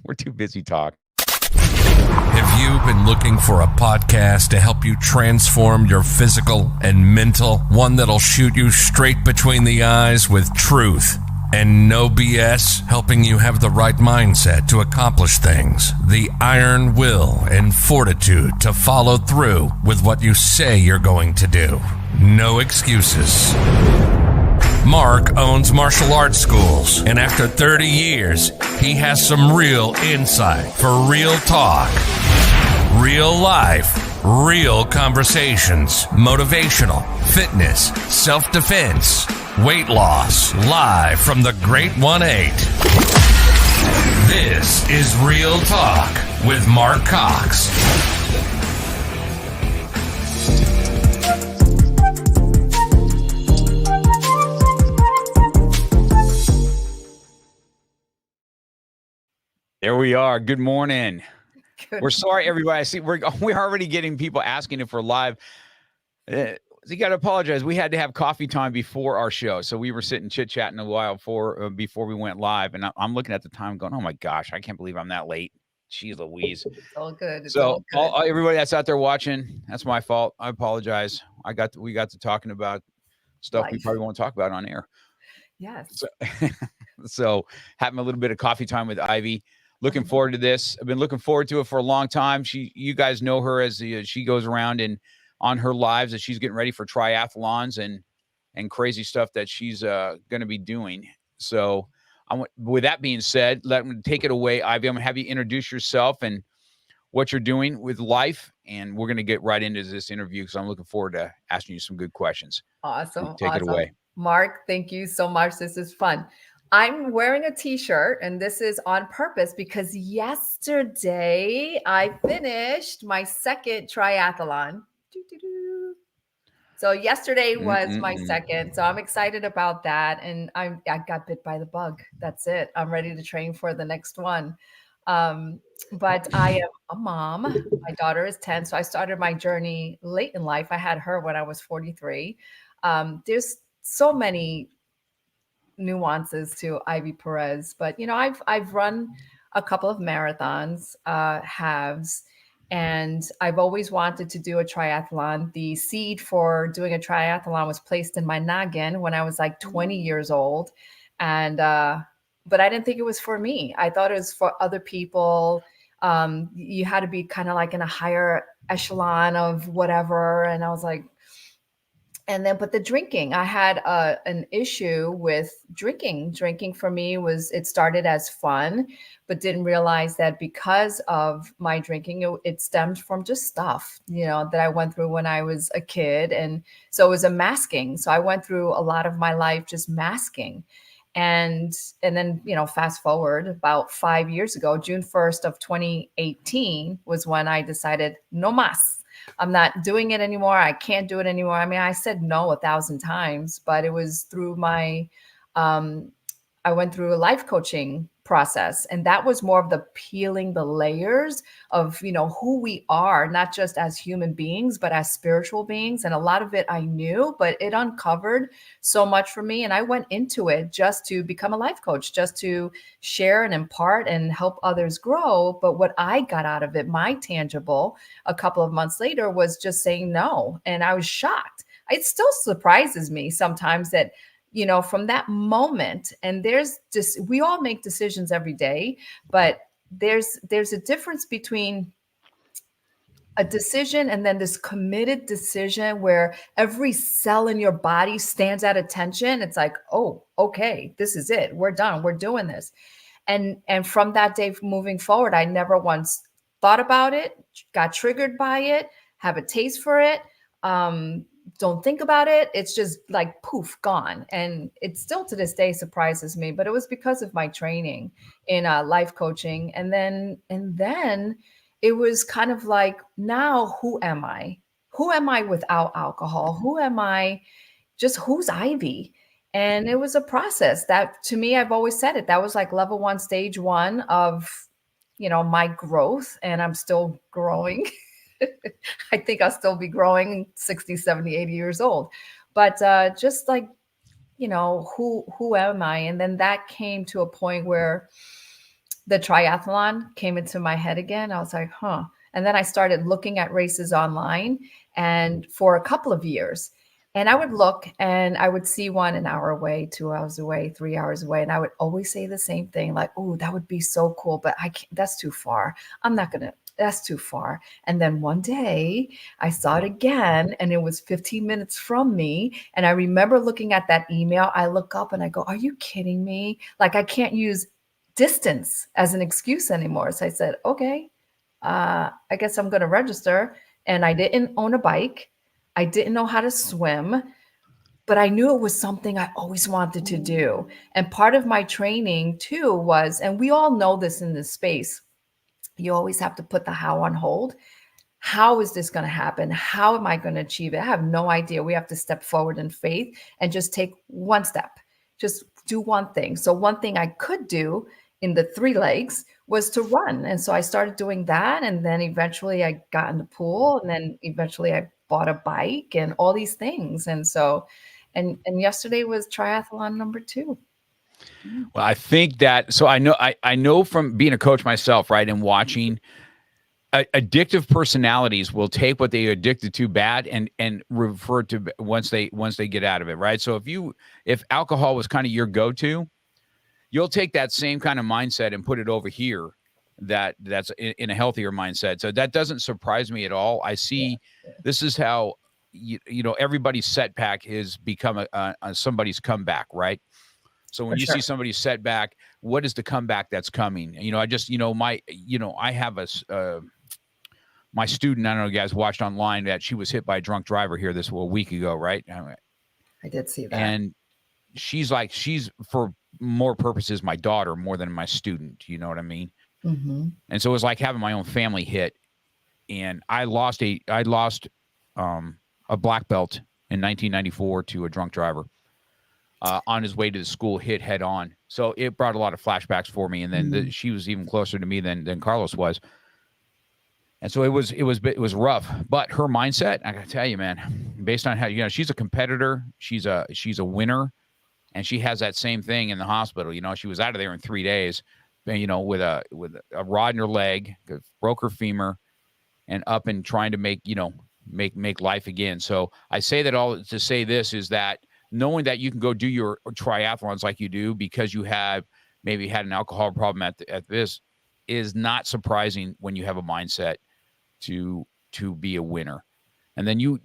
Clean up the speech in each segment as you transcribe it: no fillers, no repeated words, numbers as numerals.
We're too busy talking. Have you been looking for a podcast to help you transform your physical and mental? One that'll shoot you straight between the eyes with truth and no BS, helping you have the right mindset to accomplish things, the iron will and fortitude to follow through with what you say you're going to do. No excuses. Mark owns martial arts schools, and after 30 years, he has some real insight for real talk, real life, real conversations, motivational, fitness, self-defense, weight loss, live from the Great 1-8. This is Real Talk with Mark Cox. There we are. Good morning. We're sorry, everybody. I see we're already getting people asking if we're live. You got to apologize. We had to have coffee time before our show, so we were sitting chit-chatting a while before we went live, and I'm looking at the time going, oh, my gosh, I can't believe I'm that late. Jeez Louise. It's all good. It's so all good. Everybody that's out there watching, that's my fault. I apologize. We got to talking about stuff we probably won't talk about on air. Yes. So having a little bit of coffee time with Ivy. Looking forward to this. I've been looking forward to it for a long time. You guys know her as she goes around and on her lives as she's getting ready for triathlons and crazy stuff that she's going to be doing. So with that being said, let me take it away, Ivy. I'm going to have you introduce yourself and what you're doing with life, and we're going to get right into this interview because I'm looking forward to asking you some good questions. Awesome. Take it away. Mark, thank you so much. This is fun. I'm wearing a t-shirt, and this is on purpose because yesterday I finished my second triathlon. So yesterday was my second. So I'm excited about that. And I got bit by the bug. That's it. I'm ready to train for the next one. But I am a mom. My daughter is 10. So I started my journey late in life. I had her when I was 43. There's so many nuances to Ivy Perez, but I've run a couple of marathons, halves, and I've always wanted to do a triathlon. The seed for doing a triathlon was placed in my noggin when I was like 20 years old, and but I didn't think it was for me. I thought it was for other people. You had to be kind of like in a higher echelon of whatever, and I was like. But the drinking, I had an issue with drinking. Drinking for me it started as fun, but didn't realize that because of my drinking, it stemmed from just stuff, that I went through when I was a kid. And so it was a masking. So I went through a lot of my life just masking. And then, fast forward about 5 years ago, June 1st of 2018 was when I decided no mas. I'm not doing it anymore. I can't do it anymore. I mean, I said no 1,000 times, but it was through I went through a life coaching process, and that was more of the peeling the layers of, who we are, not just as human beings, but as spiritual beings. And a lot of it I knew, but it uncovered so much for me. And I went into it just to become a life coach, just to share and impart and help others grow. But what I got out of it, my tangible, a couple of months later, was just saying no. And I was shocked. It still surprises me sometimes that from that moment, and we all make decisions every day, but there's a difference between a decision and then this committed decision where every cell in your body stands at attention. It's like, oh, okay, this is it. We're done. We're doing this. And from that day moving forward, I never once thought about it, got triggered by it, have a taste for it. Don't think about it. It's just like poof, gone. And it still to this day surprises me, but it was because of my training in life coaching. And then it was kind of like, now who am I? Who am I without alcohol? Who am I? Just who's Ivy? And it was a process that, to me, I've always said it, that was like level 1, stage 1 of, my growth. And I'm still growing. I think I'll still be growing 60, 70, 80 years old. But just like who am I? And then that came to a point where the triathlon came into my head again. I was like, huh. And then I started looking at races online and for a couple of years. And I would look and I would see one an hour away, 2 hours away, 3 hours away. And I would always say the same thing, like, oh, that would be so cool, but I can't, that's too far. That's too far. And then one day I saw it again and it was 15 minutes from me. And I remember looking at that email. I look up and I go, are you kidding me? Like, I can't use distance as an excuse anymore. So I said, okay, I guess I'm going to register. And I didn't own a bike. I didn't know how to swim, but I knew it was something I always wanted to do. And part of my training too was, and we all know this in this space, you always have to put the how on hold. How is this going to happen? How am I going to achieve it? I have no idea. We have to step forward in faith and just take one step, just do one thing. So one thing I could do in the 3 legs was to run. And so I started doing that. And then eventually I got in the pool and then eventually I bought a bike and all these things. And so, and yesterday was triathlon number 2. Well, I think that, so I know from being a coach myself, right, and watching addictive personalities will take what they addicted to bad and refer to once they get out of it, right? So if alcohol was kind of your go-to, you'll take that same kind of mindset and put it over here that's in a healthier mindset. So that doesn't surprise me at all. I see this is how everybody's setback has become a somebody's comeback, right? So when you see somebody's setback, what is the comeback that's coming? I just I have my student, I don't know if you guys watched online, that she was hit by a drunk driver here a week ago, right? I did see that. And she's for more purposes my daughter more than my student, you know what I mean? Mm-hmm. And so it was like having my own family hit. And I lost a black belt in 1994 to a drunk driver on his way to the school, hit head on. So it brought a lot of flashbacks for me. And then she was even closer to me than Carlos was. And so it was rough, but her mindset, I gotta tell you, man, based on how, she's a competitor, she's a winner, and she has that same thing in the hospital. She was out of there in 3 days, with a rod in her leg, broke her femur, and up and trying to make life again. So I say that all to say this is that knowing that you can go do your triathlons like you do because you have maybe had an alcohol problem at this is not surprising when you have a mindset to be a winner. And then you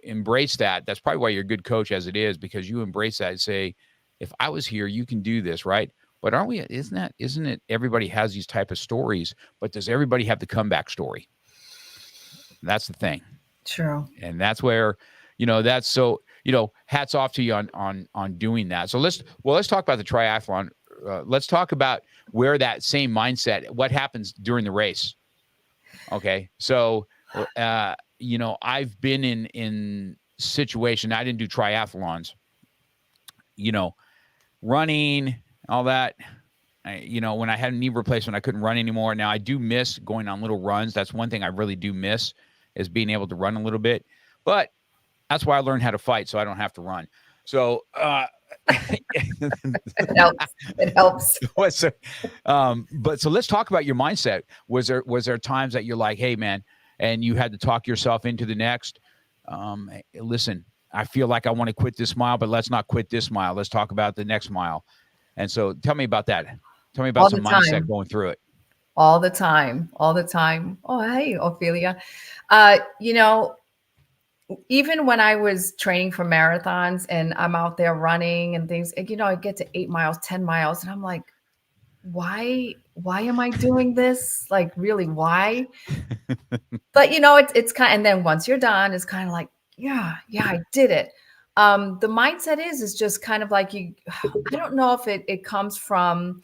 embrace that. That's probably why you're a good coach as it is, because you embrace that and say, if I was here, you can do this, right? But isn't it everybody has these type of stories, but does everybody have the comeback story? That's the thing. True. And that's where, that's so, hats off to you on doing that. So let's talk about the triathlon. Let's talk about where that same mindset, what happens during the race. Okay. So, I've been in situation. I didn't do triathlons, running, all that. When I had a knee replacement, I couldn't run anymore. Now I do miss going on little runs. That's one thing I really do miss, is being able to run a little bit, but that's why I learned how to fight, so I don't have to run. So, it helps. But so let's talk about your mindset. Was there times that you're like, hey man, and you had to talk yourself into the next, listen, I feel like I want to quit this mile, but let's not quit this mile. Let's talk about the next mile. And so tell me about that. Tell me about some mindset going through it. All the time. Oh, hey, Ophelia. Even when I was training for marathons and I'm out there running and things, I get to 8 miles, 10 miles, and I'm like, why am I doing this? Like, really, why? But it's kind of, and then once you're done, it's kind of like, yeah, I did it. The mindset is just kind of like I don't know if it comes from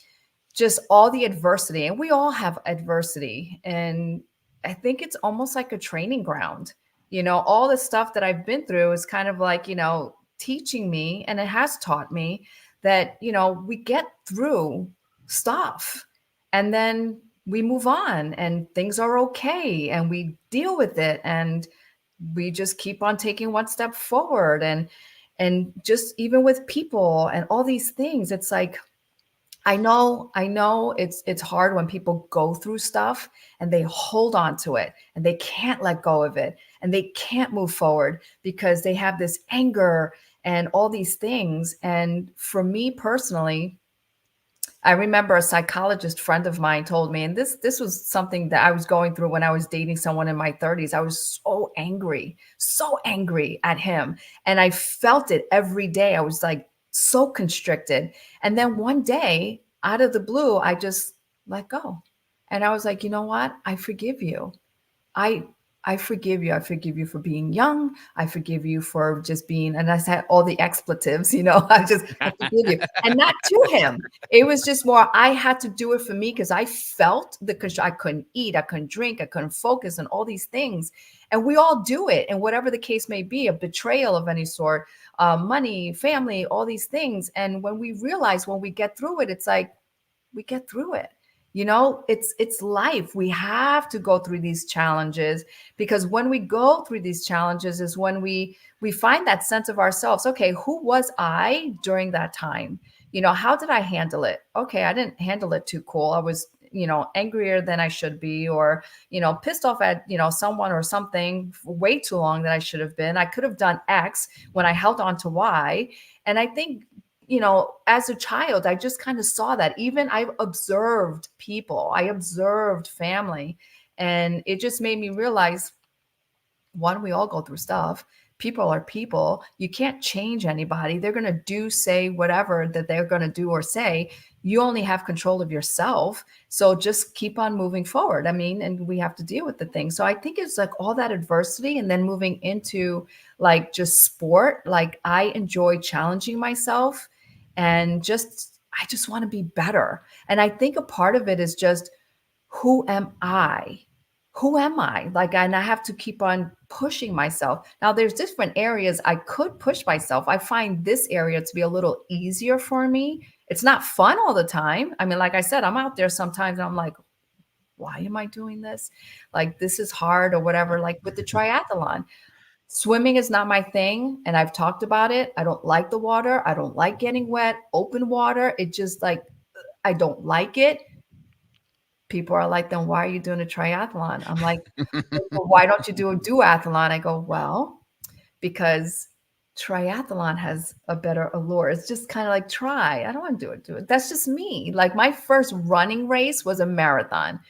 just all the adversity, and we all have adversity. And I think it's almost like a training ground. All the stuff that I've been through is kind of like, teaching me, and it has taught me that, we get through stuff and then we move on and things are okay and we deal with it and we just keep on taking one step forward. And And just even with people and all these things, it's like, I know it's hard when people go through stuff and they hold on to it and they can't let go of it and they can't move forward because they have this anger and all these things. And for me personally, I remember a psychologist friend of mine told me, and this was something that I was going through when I was dating someone in my 30s. I was so angry at him. And I felt it every day. I was like so constricted. And then one day, out of the blue, I just let go. And I was like, you know what? I forgive you. I I forgive you. I forgive you for being young. I forgive you for just being, and I said all the expletives, I forgive you. And not to him. It was just more, I had to do it for me because I felt I couldn't eat, I couldn't drink, I couldn't focus and all these things. And we all do it. And whatever the case may be, a betrayal of any sort, money, family, all these things. And when we realize when we get through it, it's like, we get through it. It's life. We have to go through these challenges because when we go through these challenges is when we find that sense of ourselves. Okay, who was I during that time? How did I handle it? Okay, I didn't handle it too cool. I was angrier than I should be, or pissed off at someone or something for way too long that I should have been. I could have done X when I held on to Y. And I think as a child, I just kind of saw that. Even I observed people, I observed family, and it just made me realize, one, we all go through stuff. People are people. You can't change anybody. They're going to do, say, whatever that they're going to do or say. You only have control of yourself. So just keep on moving forward. I mean, and we have to deal with the things. So I think it's like all that adversity and then moving into like just sport. Like I enjoy challenging myself and I just want to be better. And I think a part of it is just, who am I? Who am I? Like, and I have to keep on pushing myself. Now, there's different areas I could push myself. I find this area to be a little easier for me. It's not fun all the time. I mean, like I said, I'm out there sometimes and I'm like, why am I doing this? Like, this is hard or whatever. Like with the triathlon, swimming is not my thing. And I've talked about it. I don't like the water. I don't like getting wet, open water. It just like, I don't like it. People are like, then why are you doing a triathlon? I'm like, well, why don't you do a duathlon? I go, well, because triathlon has a better allure. It's just kind of like, try. I don't want to do it. That's just me. Like my first running race was a marathon.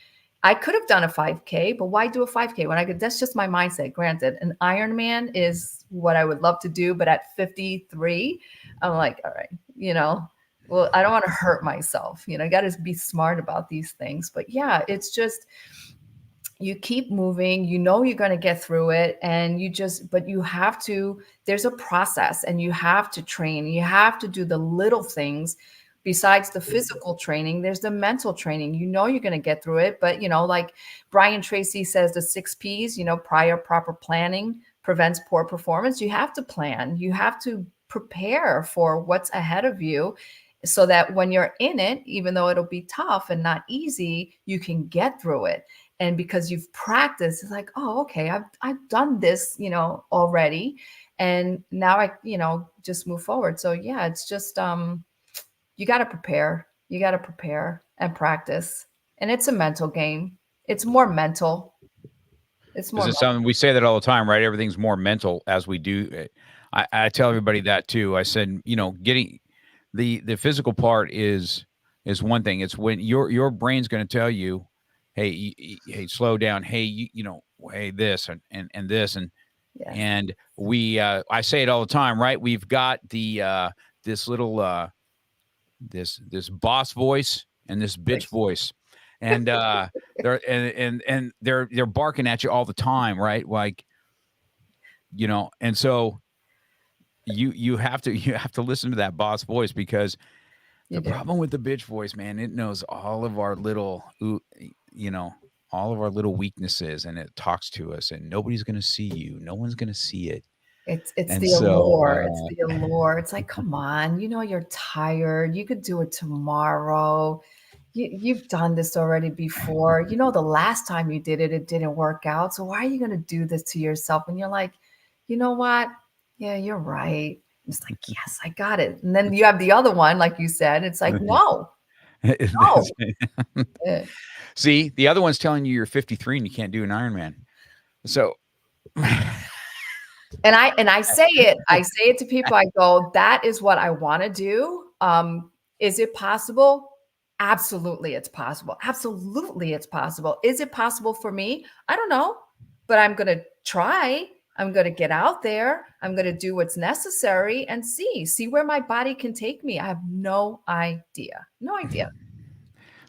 I could have done a 5K, but why do a 5K when I could? That's just my mindset. Granted, an Ironman is what I would love to do, but at 53, I'm like, all right, well, I don't want to hurt myself. I got to be smart about these things. But yeah, it's just, you keep moving, you're going to get through it. And but you have to, there's a process and you have to train. You have to do the little things. Besides the physical training, there's the mental training. You're going to get through it. But, like Brian Tracy says, the 6 Ps, prior proper planning prevents poor performance. You have to plan. You have to prepare for what's ahead of you so that when you're in it, even though it'll be tough and not easy, you can get through it. And because you've practiced, it's like, oh, okay, I've done this, already. And now I, just move forward. So yeah, it's just, you got to prepare. You got to prepare and practice. And it's a mental game. It's more mental. It's something we say that all the time, right? Everything's more mental as we do it. I tell everybody that too. I said, getting the physical part is one thing. It's when your brain's going to tell you, hey, slow down. Hey, hey, this and this yes. And we I say it all the time, right? We've got the this little this boss voice and this bitch voice, and they're barking at you all the time, right? Like, and so you have to listen to that boss voice, because the problem with the bitch voice, man, it knows all of our little, all of our little weaknesses, and it talks to us, and nobody's going to see you. No one's going to see it. It's the allure. It's the allure. It's like, come on, you're tired. You could do it tomorrow. You've done this already before. The last time you did it, it didn't work out. So why are you going to do this to yourself? And you're like, you know what? Yeah, you're right. It's like, yes, I got it. And then you have the other one, like you said, it's like, no, no. See, the other one's telling you you're 53 and you can't do an Ironman. So, and I say it to people. I go, that is what I want to do. Is it possible? Absolutely, it's possible. Absolutely, it's possible. Is it possible for me? I don't know, but I'm going to try. I'm going to get out there. I'm going to do what's necessary and see where my body can take me. I have no idea. No idea.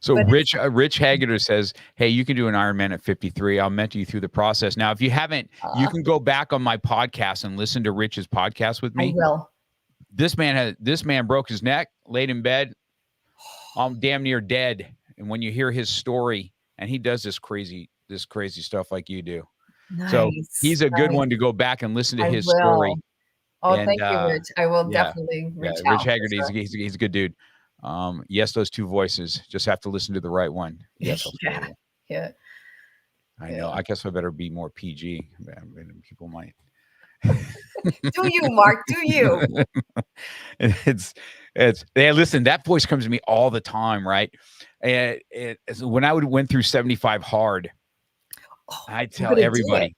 So Rich Haggerty says, hey, you can do an Ironman at 53. I'll mentor you through the process. Now, if you haven't, you can go back on my podcast and listen to Rich's podcast with me. I will. This man broke his neck, laid in bed, damn near dead. And when you hear his story, and he does this crazy stuff like you do. Nice. So he's a good one to go back and listen to his story. Oh, and, thank you, Rich. I will definitely reach out. Rich Haggerty, he's a good dude. Yes, those two voices. Just have to listen to the right one. Yes, yeah. I know. I guess I better be more PG. People might. Do you, Mark? Do you? It's. Hey, listen. That voice comes to me all the time, right? And when I went through 75 hard, I tell everybody.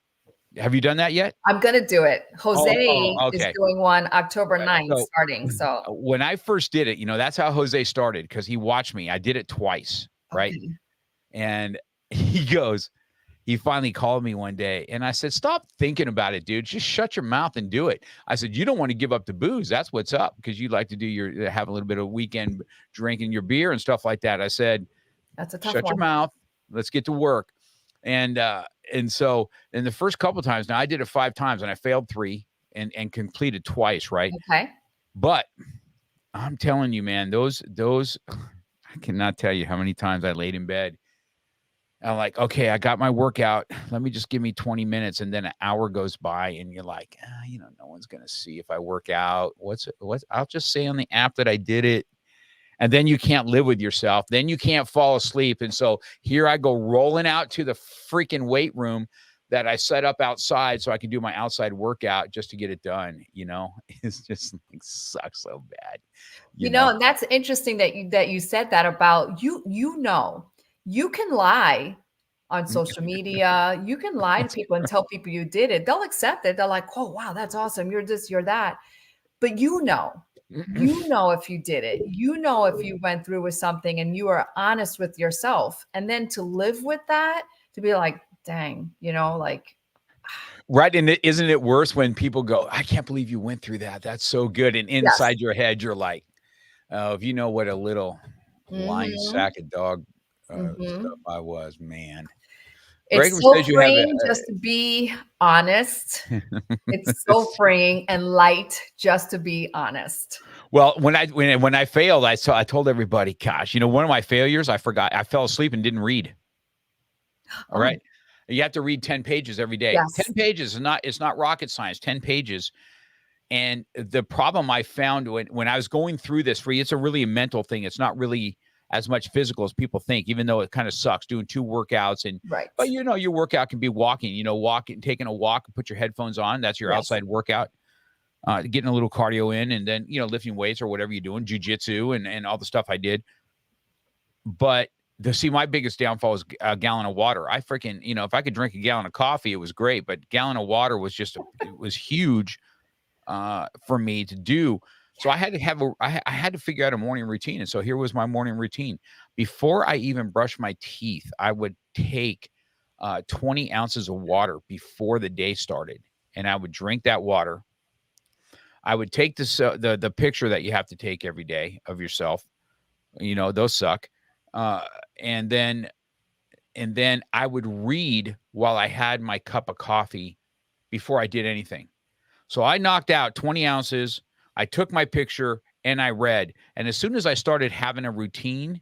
Have you done that yet? I'm going to do it. Jose is doing one October 9th starting. So when I first did it, that's how Jose started because he watched me. I did it twice, right? And he finally called me one day and I said, stop thinking about it, dude. Just shut your mouth and do it. I said, you don't want to give up the booze. That's what's up because you like to have a little bit of weekend drinking your beer and stuff like that. I said, that's a tough shut one. your mouth. Let's get to work. And so in the first couple of times, now I did it 5 times and I failed 3 and completed twice. Right. Okay. But I'm telling you, man, those, I cannot tell you how many times I laid in bed. I'm like, okay, I got my workout. Let me just give me 20 minutes. And then an hour goes by and you're like, no one's going to see if I work out. I'll just say on the app that I did it. And then you can't live with yourself. Then you can't fall asleep. And so here I go rolling out to the freaking weight room that I set up outside so I can do my outside workout just to get it done. It's just like sucks so bad. You know, and that's interesting that you said that about you. You can lie on social media. You can lie to people and tell people you did it. They'll accept it. They're like, oh, wow, that's awesome. You're this, you're that. But if you did it, if you went through with something and you are honest with yourself, and then to live with that, to be like, dang, right. And isn't it worse when people go, I can't believe you went through that. That's so good. And inside your head, you're like, oh, if you know what a little lying sack of dog stuff I was, man. It's so freeing just to be honest. It's so freeing and light just to be honest. Well, when I failed, I told everybody, gosh, one of my failures, I forgot. I fell asleep and didn't read. All right. You have to read 10 pages every day. Yes. 10 pages it's not rocket science, 10 pages. And the problem I found when I was going through this it's a really a mental thing. It's not really as much physical as people think, even though it kind of sucks doing 2 workouts. But your workout can be walking, taking a walk, put your headphones on. That's your outside workout, getting a little cardio in, and then, lifting weights or whatever you're doing, jujitsu and all the stuff I did. But my biggest downfall is a gallon of water. I freaking, if I could drink a gallon of coffee, it was great, but gallon of water was it was huge for me to do. So I had to figure out a morning routine. And so here was my morning routine. Before I even brushed my teeth, I would take 20 ounces of water before the day started. And I would drink that water. I would take the picture that you have to take every day of yourself. Those suck. And then I would read while I had my cup of coffee before I did anything. So I knocked out 20 ounces. I took my picture and I read. And as soon as I started having a routine,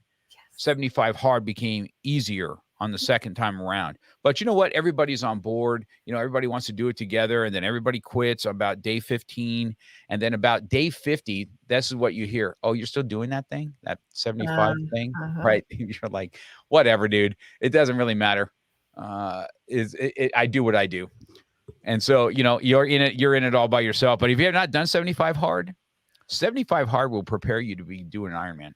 75 hard became easier on the second time around. But you know what? Everybody's on board. Everybody wants to do it together. And then everybody quits about day 15. And then about day 50, this is what you hear. Oh, you're still doing that thing? That 75 thing? Right? You're like, whatever, dude. It doesn't really matter. I do what I do. And so, you're in it all by yourself. But if you have not done 75 hard will prepare you to be doing an Ironman.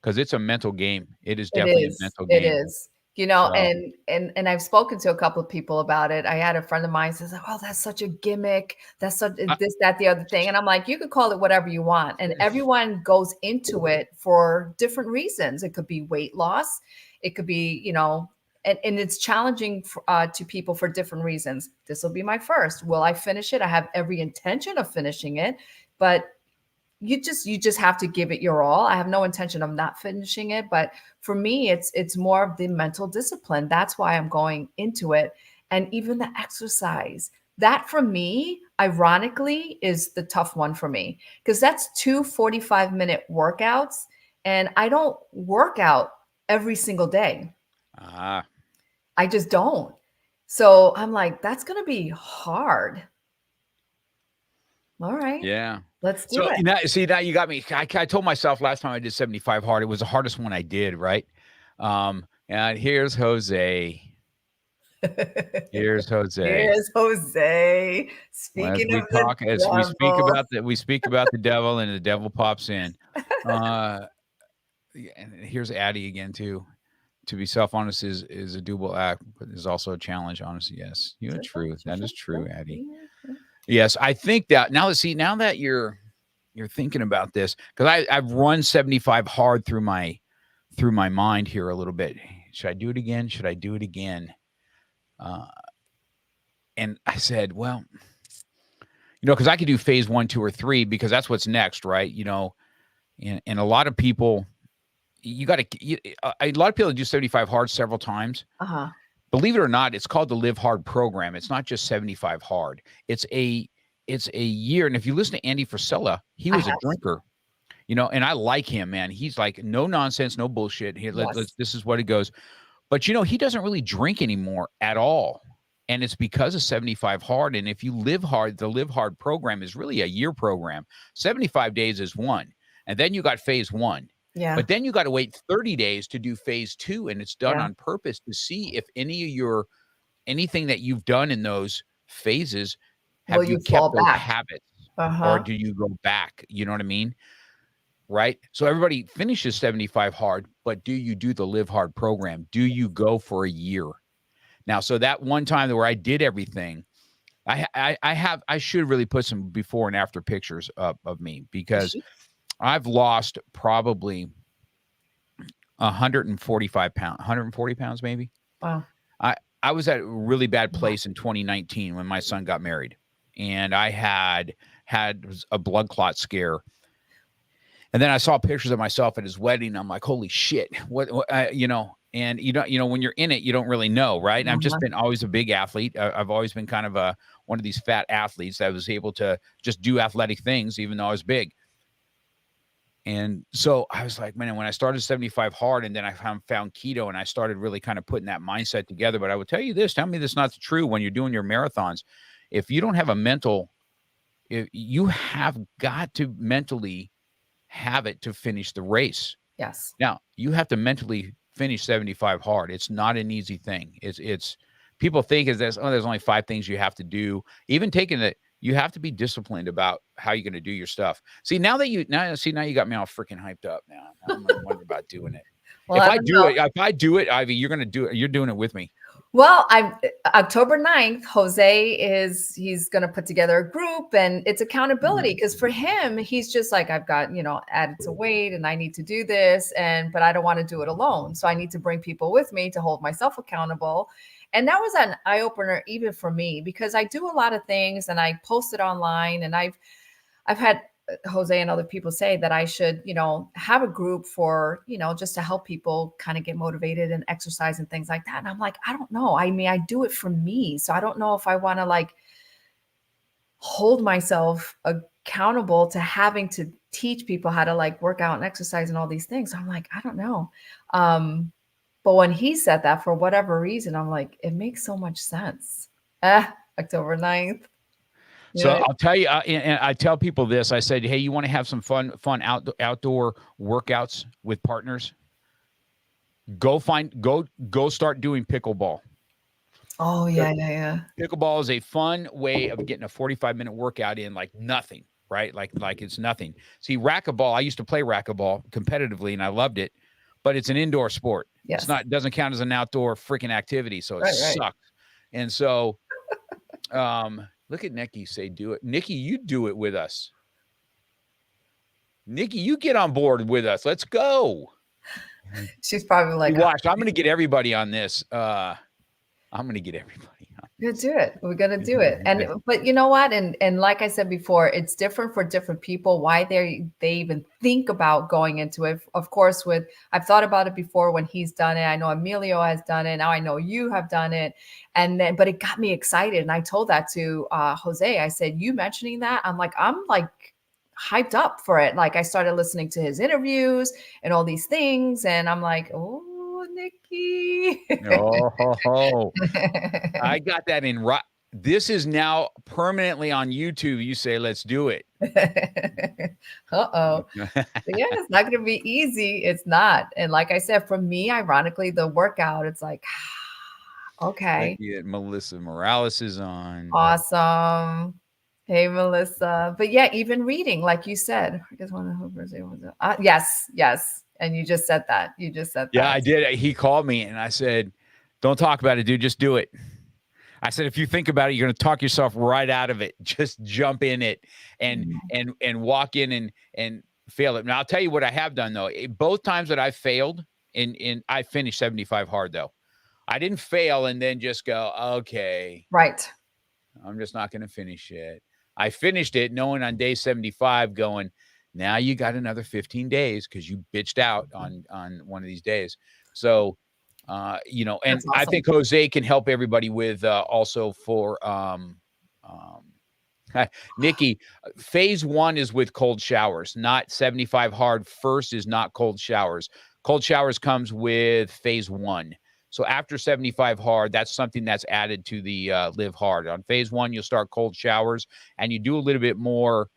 Because it's a mental game. It is definitely a mental It game. is. So, And I've spoken to a couple of people about it. I had a friend of mine says, "Oh, that's such a gimmick. That's such this, that, the other thing." And I'm like, you could call it whatever you want. And everyone goes into it for different reasons. It could be weight loss. It could be, and it's challenging to people for different reasons. This will be my first. Will I finish it? I have every intention of finishing it, but you just have to give it your all. I have no intention of not finishing it, but for me, it's more of the mental discipline. That's why I'm going into it. And even the exercise, that for me, ironically, is the tough one for me, because that's 2 45-minute workouts, and I don't work out every single day. I just don't. So I'm like, that's going to be hard. All right. yeah. Let's do it. Now you got me. I told myself last time I did 75 hard, it was the hardest one I did, right? And here's Jose. Here's Jose. Speaking of the devil. we speak about the devil, and the devil pops in. And here's Addie again too. To be self-honest is a doable act, but is also a challenge. Honestly, yes, you're true. That is true, Addie. Yes, I think that now that you're thinking about this, because I've run 75 hard through my mind here a little bit. Should I do it again? Should I do it again? And I said, well, because I could do phase 1, 2, or 3, because that's what's next, right? And a lot of people, a lot of people do 75 hard several times. Believe it or not, it's called the Live Hard program. It's not just 75 hard. It's a year. And if you listen to Andy Frisella, he was a drinker, and I like him, man. He's like, no nonsense, no bullshit. Here, this is what it goes. But, he doesn't really drink anymore at all. And it's because of 75 hard. And if you live hard, the Live Hard program is really a year program. 75 days is one. And then you got phase 1. Yeah. But then you got to wait 30 days to do phase 2. And it's done on purpose to see if anything that you've done in those phases, have you kept those habits or do you go back? You know what I mean? Right. So everybody finishes 75 hard, but do you do the Live Hard program? Do you go for a year? Now, so that one time where I did everything, I should really put some before and after pictures of me, because I've lost probably 145 pounds, 140 pounds, maybe. Wow. I was at a really bad place in 2019 when my son got married, and I had a blood clot scare. And then I saw pictures of myself at his wedding. I'm like, holy shit, what and when you're in it, you don't really know. Right. And I've just been always a big athlete. I've always been kind of one of these fat athletes that was able to just do athletic things, even though I was big. And so I was like, man, when I started 75 hard, and then I found keto, and I started really kind of putting that mindset together. But I would tell you this, tell me this is not true when you're doing your marathons. If you don't have a mental, you have got to mentally have it to finish the race. Yes. Now you have to mentally finish 75 hard. It's not an easy thing. It's people think there's only 5 things you have to do. Even taking it, you have to be disciplined about how you're going to do your stuff. See, now you got me all freaking hyped up. Now I'm wondering about doing it. Well, if I do it, Ivy, you're going to do it. You're doing it with me. Well, October 9th, Jose he's going to put together a group, and it's accountability, because for him, he's just like, I've got, added to weight and I need to do this, but I don't want to do it alone. So I need to bring people with me to hold myself accountable. And that was an eye opener even for me, because I do a lot of things and I post it online, and I've had Jose and other people say that I should, have a group for, just to help people kind of get motivated and exercise and things like that. And I'm like, I don't know. I mean, I do it for me. So I don't know if I want to hold myself accountable to having to teach people how to work out and exercise and all these things. So I'm like, I don't know. But when he said that, for whatever reason, I'm like, it makes so much sense. October 9th. So I'll tell you, and I tell people this. I said, hey, you want to have some fun outdoor workouts with partners? Go start doing pickleball. Oh, yeah. Pickleball is a fun way of getting a 45-minute workout in like nothing, right? Like it's nothing. See, racquetball, I used to play racquetball competitively and I loved it, but it's an indoor sport. It's Yes. not, doesn't count as an outdoor freaking activity, so it Right. sucks. And so look at Nikki say do it. Nikki, you do it with us. Nikki, you get on board with us. Let's go. She's probably like, You watch. I'm going to get everybody on this. I'm going to get everybody on. we're gonna do it. We're gonna do it. But you know what? And like I said before, it's different for different people. Why they even think about going into it. Of course, I've thought about it before when he's done it. I know Emilio has done it. Now I know you have done it. But it got me excited. And I told that to Jose. I said, you mentioning that, I'm like hyped up for it. Like I started listening to his interviews and all these things, and I'm like, oh, Nikki. Oh, I got that in right. This is now permanently on YouTube. You say, let's do it. Uh-oh. Yeah, it's not going to be easy. It's not. And like I said, for me, ironically, the workout, it's like, okay. Melissa Morales is on. Awesome. Hey, Melissa. But yeah, even reading, like you said, I guess one of the birthday was yes. And you just said that. Yeah, I did. He called me and I said, don't talk about it, dude. Just do it. I said, if you think about it, you're going to talk yourself right out of it. Just jump in it and walk in and fail it. Now, I'll tell you what I have done, though. Both times that I failed, I finished 75 hard, though. I didn't fail and then just go, okay. Right. I'm just not going to finish it. I finished it knowing on day 75 going, now you got another 15 days because you bitched out on one of these days. So, and awesome. I think Jose can help everybody with also for Nikki. Phase 1 is with cold showers, not 75 hard. First is not cold showers. Cold showers comes with phase 1. So after 75 hard, that's something that's added to the live hard. On phase 1, you'll start cold showers and you do a little bit more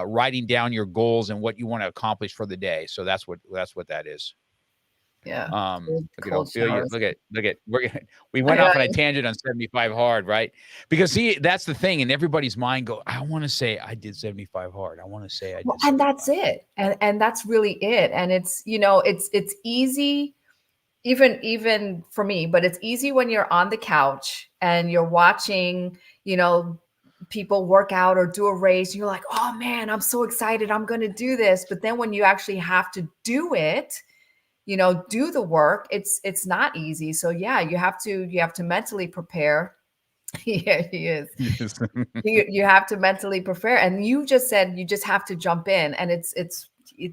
writing down your goals and what you want to accomplish for the day. So that's what that is. Yeah. Look at we went off on a tangent on 75 hard, right? Because see, that's the thing in everybody's mind. I want to say I did 75 hard. I want to say I did. Well, and that's it. And that's really it. And it's, it's easy. Even for me, but it's easy when you're on the couch and you're watching, people work out or do a race. You're like, oh man, I'm so excited. I'm going to do this. But then when you actually have to do it, do the work, it's not easy. So yeah, you have to mentally prepare. Yeah, he is. You have to mentally prepare. And you just said you just have to jump in, and it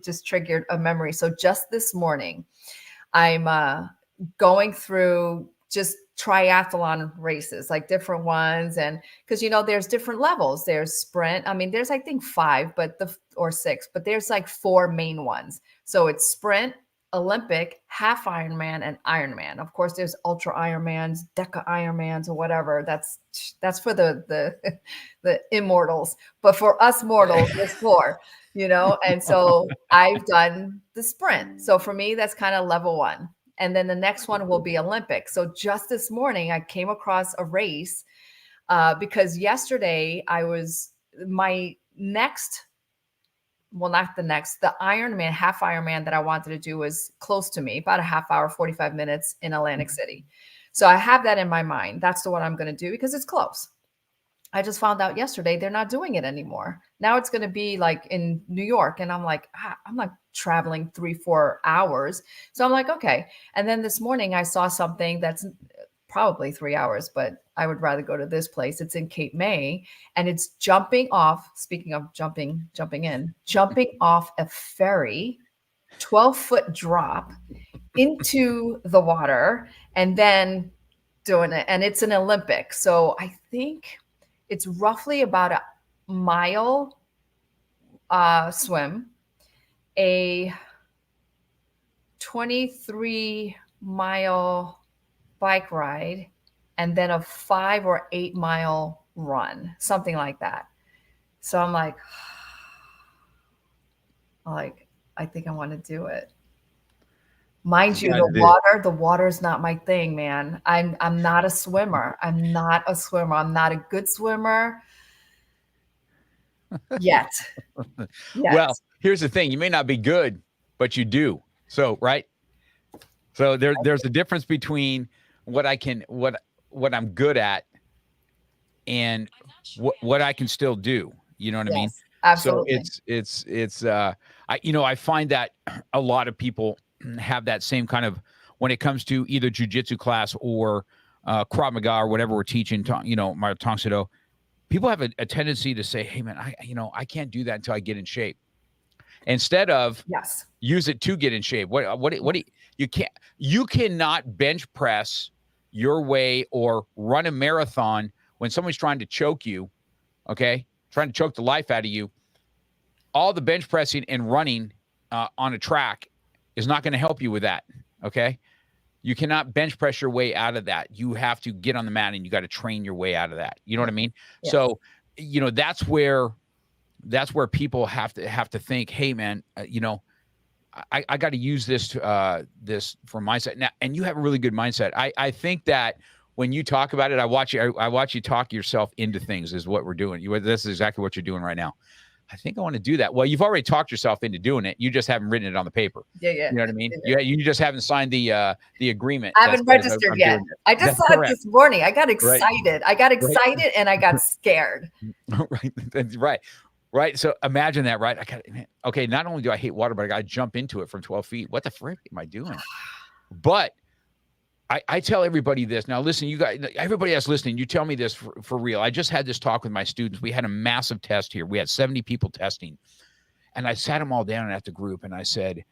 just triggered a memory. So just this morning, I'm going through just triathlon races, like different ones. And because, there's different levels. There's sprint. I mean, there's, I think 5, or 6, but there's like 4 main ones. So it's sprint, Olympic, half Ironman, and Ironman. Of course, there's ultra Ironmans, Deca Ironmans, or whatever. That's for the immortals. But for us mortals, there's 4. And so I've done the sprint. So for me, that's kind of level 1. And then the next one will be Olympic. So just this morning, I came across a race because yesterday the Ironman, half Ironman that I wanted to do was close to me, about a half hour, 45 minutes in Atlantic City. So I have that in my mind. That's the one I'm going to do because it's close. I just found out yesterday they're not doing it anymore. Now it's going to be like in New York. And I'm like, I'm not traveling 3-4 hours. So I'm like, okay. And then this morning I saw something that's probably 3 hours, but I would rather go to this place. It's in Cape May, and it's jumping off. Speaking of jumping off a ferry, 12-foot drop into the water and then doing it. And it's an Olympic. So I think it's roughly about a mile swim, a 23-mile bike ride, and then a 5 or 8 mile run, something like that. So I'm like, I think I want to do it. Mind you, the water's not my thing, man. I'm not a swimmer. I'm not a good swimmer yet. Well, here's the thing. You may not be good, but you do. So, right. So there's a difference between what I'm good at and what I can still do. You know what I mean? Absolutely. So I find that a lot of people have that same kind of, when it comes to either jiu-jitsu class or Krav Maga or whatever we're teaching, my Tang Soo Do, people have a tendency to say, hey man, I can't do that until I get in shape. Instead of use it to get in shape. You cannot bench press your way or run a marathon when someone's trying to choke you, okay? Trying to choke the life out of you. All the bench pressing and running on a track is not going to help you with that, okay? You cannot bench press your way out of that. You have to get on the mat and you got to train your way out of that. You know what I mean? Yes. So, that's where people have to think, hey man, I got to use this for mindset now. And you have a really good mindset. I think that when you talk about it, I watch you talk yourself into things is what we're doing. This is exactly what you're doing right now. I think I want to do that. Well, you've already talked yourself into doing it. You just haven't written it on the paper. Yeah. You know what I mean? You just haven't signed the agreement. I haven't registered yet. I just saw it this morning. I got excited. Right. And I got scared. Right. So imagine that, right? Okay, not only do I hate water, but I got to jump into it from 12 feet. What the frick am I doing? But I tell everybody this. Now, listen, you guys, everybody that's listening, you tell me this for real. I just had this talk with my students. We had a massive test here. We had 70 people testing. And I sat them all down at the group and I said,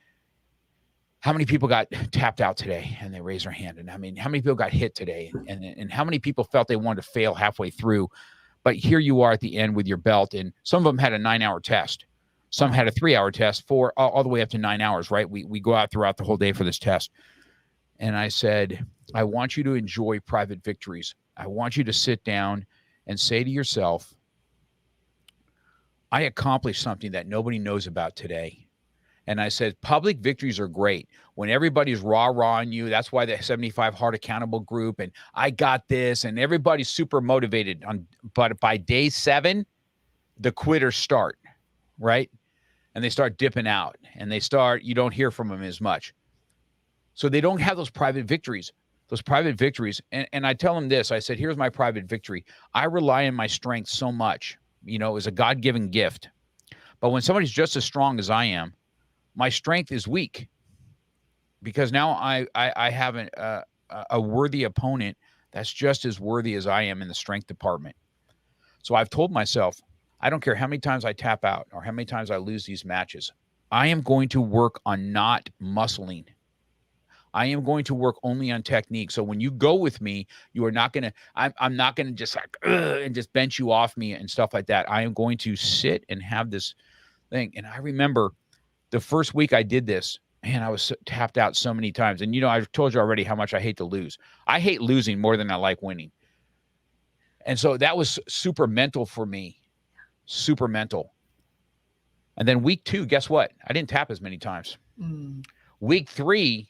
how many people got tapped out today? And they raised their hand. And how many people got hit today? And how many people felt they wanted to fail halfway through? But here you are at the end with your belt. And some of them had a 9-hour test. Some had a 3-hour test, all the way up to 9 hours, right? We go out throughout the whole day for this test. And I said, I want you to enjoy private victories. I want you to sit down and say to yourself, I accomplished something that nobody knows about today. And I said, public victories are great. When everybody's rah-rahing you, that's why the 75 Hard Accountable group, and I got this, and everybody's super motivated. But by day 7, the quitters start, right? And they start dipping out, and you don't hear from them as much. So they don't have those private victories. And I tell them this, I said, here's my private victory. I rely on my strength so much, it was a God-given gift. But when somebody's just as strong as I am, my strength is weak because now I have a worthy opponent that's just as worthy as I am in the strength department. So I've told myself, I don't care how many times I tap out or how many times I lose these matches. I am going to work on not muscling. I am going to work only on technique. So when you go with me, you are not going to, I'm not going to just and just bench you off me and stuff like that. I am going to sit and have this thing. And I remember the first week I did this, man, I was tapped out so many times. And, I've told you already how much I hate to lose. I hate losing more than I like winning. And so that was super mental for me, super mental. And then week 2, guess what? I didn't tap as many times. Week 3,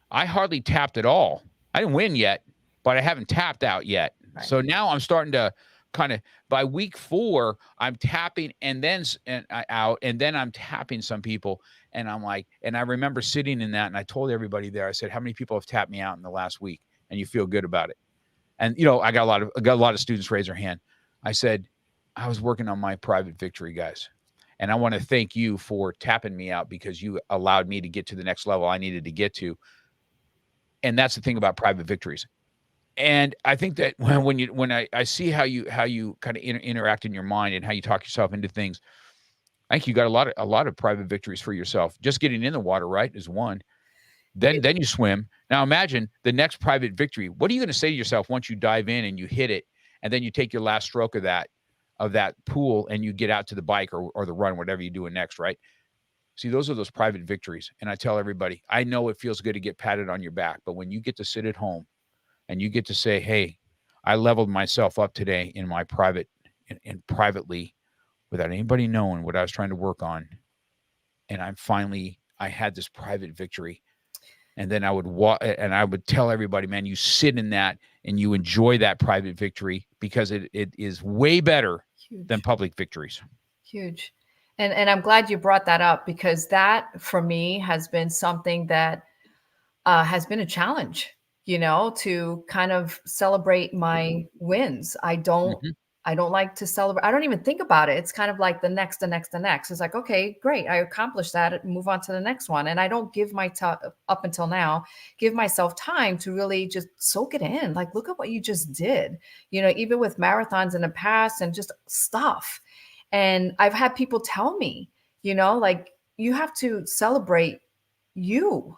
I hardly tapped at all. I didn't win yet, but I haven't tapped out yet. Right. So now I'm starting to kind of, by week 4, I'm tapping and then out, and then I'm tapping some people. And I'm like, and I remember sitting in that, and I told everybody there, I said, how many people have tapped me out in the last week? And you feel good about it. And, I got a lot of students raise their hand. I said, I was working on my private victory, guys. And I want to thank you for tapping me out because you allowed me to get to the next level I needed to get to. And that's the thing about private victories. And I think that when I see how you kind of interact in your mind and how you talk yourself into things, I think you got a lot of private victories for yourself. Just getting in the water, right, is one. Then you swim. Now imagine the next private victory. What are you going to say to yourself once you dive in and you hit it, and then you take your last stroke of that pool and you get out to the bike or the run, whatever you're doing next, right? See, those are those private victories. And I tell everybody, I know it feels good to get patted on your back, but when you get to sit at home and you get to say, hey, I leveled myself up today in my and privately without anybody knowing what I was trying to work on. And I had this private victory. And then I would tell everybody, man, you sit in that and you enjoy that private victory because it is way better than public victories. Huge. And I'm glad you brought that up, because that for me has been something that has been a challenge, to kind of celebrate my wins. Mhm. I don't like to celebrate. I don't even think about it. It's kind of like the next, the next, the next. It's like, okay, great. I accomplished that. Move on to the next one. And I don't give up until now, give myself time to really just soak it in. Like, look at what you just did, even with marathons in the past and just stuff. And I've had people tell me, like, you have to celebrate you,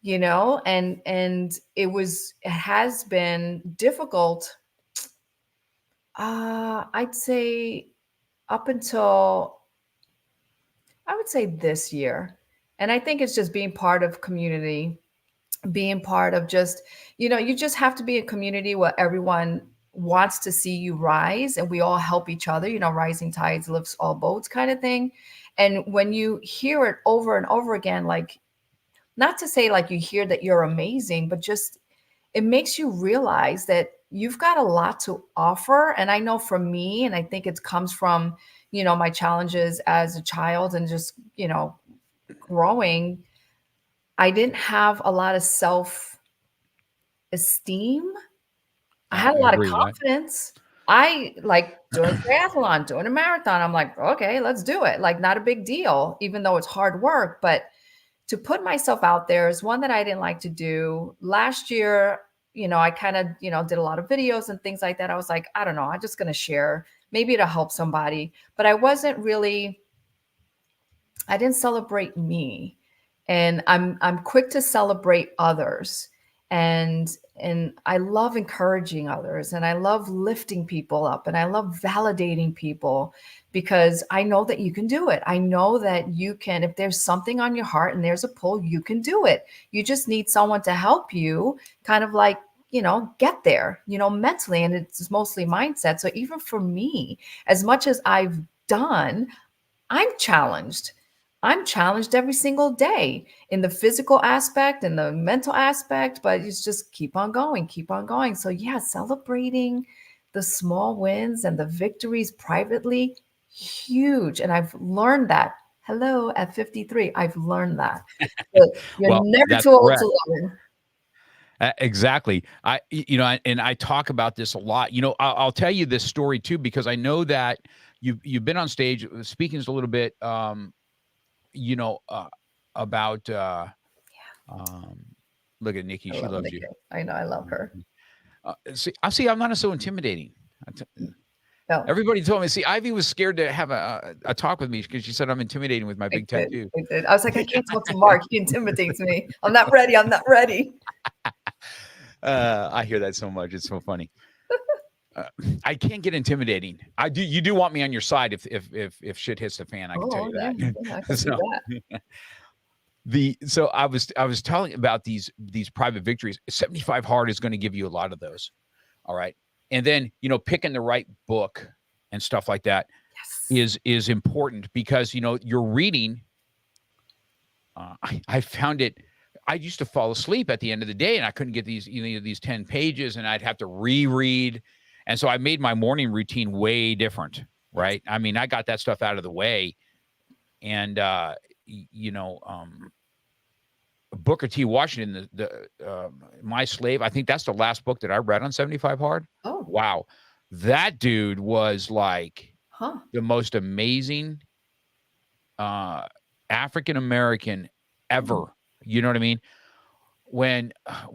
and it has been difficult. I'd say up until, I would say, this year. And I think it's just being part of community, being part of just, you just have to be a community where everyone wants to see you rise, and we all help each other, rising tides lifts all boats kind of thing. And when you hear it over and over again, like, not to say like you hear that you're amazing, but just it makes you realize that you've got a lot to offer. And I know for me, and I think it comes from, my challenges as a child and just, growing, I didn't have a lot of self-esteem. I had a lot of agree with that. confidence. I like doing triathlon, doing a marathon. I'm like, okay, let's do it. Like, not a big deal, even though it's hard work. But to put myself out there is one that I didn't like to do. Last year, I kind of, did a lot of videos and things like that. I was like, I don't know, I'm just going to share. Maybe it'll help somebody. But I didn't celebrate me. And I'm quick to celebrate others. And I love encouraging others, and I love lifting people up, and I love validating people, because I know that you can do it. I know that you can. If there's something on your heart and there's a pull, you can do it. You just need someone to help you kind of like, get there, mentally. And it's mostly mindset. So even for me, as much as I've done, I'm challenged. I'm challenged every single day in the physical aspect and the mental aspect, but it's just keep on going, keep on going. So yeah, celebrating the small wins and the victories privately, huge. And I've learned that. Hello, at 53, I've learned that. So you're Well, never that's too old correct. to learn. Exactly. And I talk about this a lot. I'll tell you this story too, because I know that you've been on stage speaking a little bit, about, look at Nikki. I She love loves Nikki. you. I know, I love her. I'm not so intimidating. No. Everybody told me, Ivy was scared to have a talk with me because she said I'm intimidating with my big tattoo. I did. I was like, I can't talk to Mark. He intimidates me. I'm not ready. I'm not ready. I hear that so much. It's so funny. I can't get intimidating. You do want me on your side if shit hits the fan. I can tell you that. Yeah, I can see that. So I was telling about these private victories. 75 hard is going to give you a lot of those. All right. And then, picking the right book and stuff like that is important, because, you're reading. I found it. I used to fall asleep at the end of the day, and I couldn't get these 10 pages, and I'd have to reread. And so I made my morning routine way different. Right. I mean, I got that stuff out of the way. And, Booker T. Washington, the My Slave, I think that's the last book that I read on 75 Hard. Oh, wow. That dude was like the most amazing African-American ever. You know what I mean? When I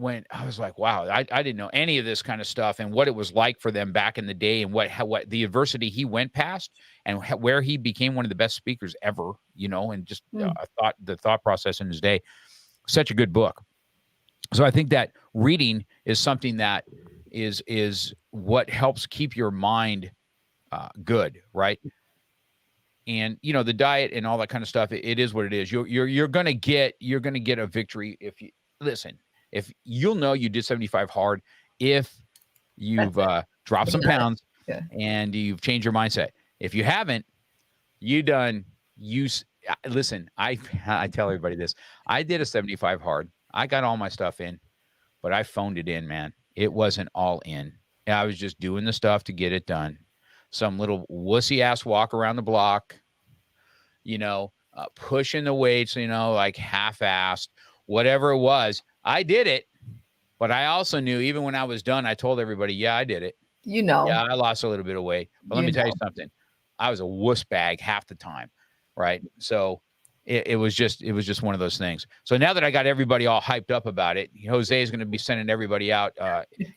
was like, wow, I didn't know any of this kind of stuff and what it was like for them back in the day, and what the adversity he went past, and where he became one of the best speakers ever, and just the thought process in his day. Such a good book. So I think that reading is something that is what helps keep your mind good, right? And the diet and all that kind of stuff, it is what it is. You're gonna get a victory if you listen. If you'll know you did 75 hard if you've dropped some pounds and you've changed your mindset. If you haven't, listen. I tell everybody this. I did a 75 hard I got all my stuff in, but I phoned it in, man. It wasn't all in. I was just doing the stuff to get it done. Some little wussy ass walk around the block, pushing the weights, like half-assed, whatever it was. I did it, but I also knew even when I was done, I told everybody, yeah, I did it. Yeah, I lost a little bit of weight. But let me tell you something. I was a wuss bag half the time, right? So it was just one of those things. So now that I got everybody all hyped up about it, Jose is going to be sending everybody out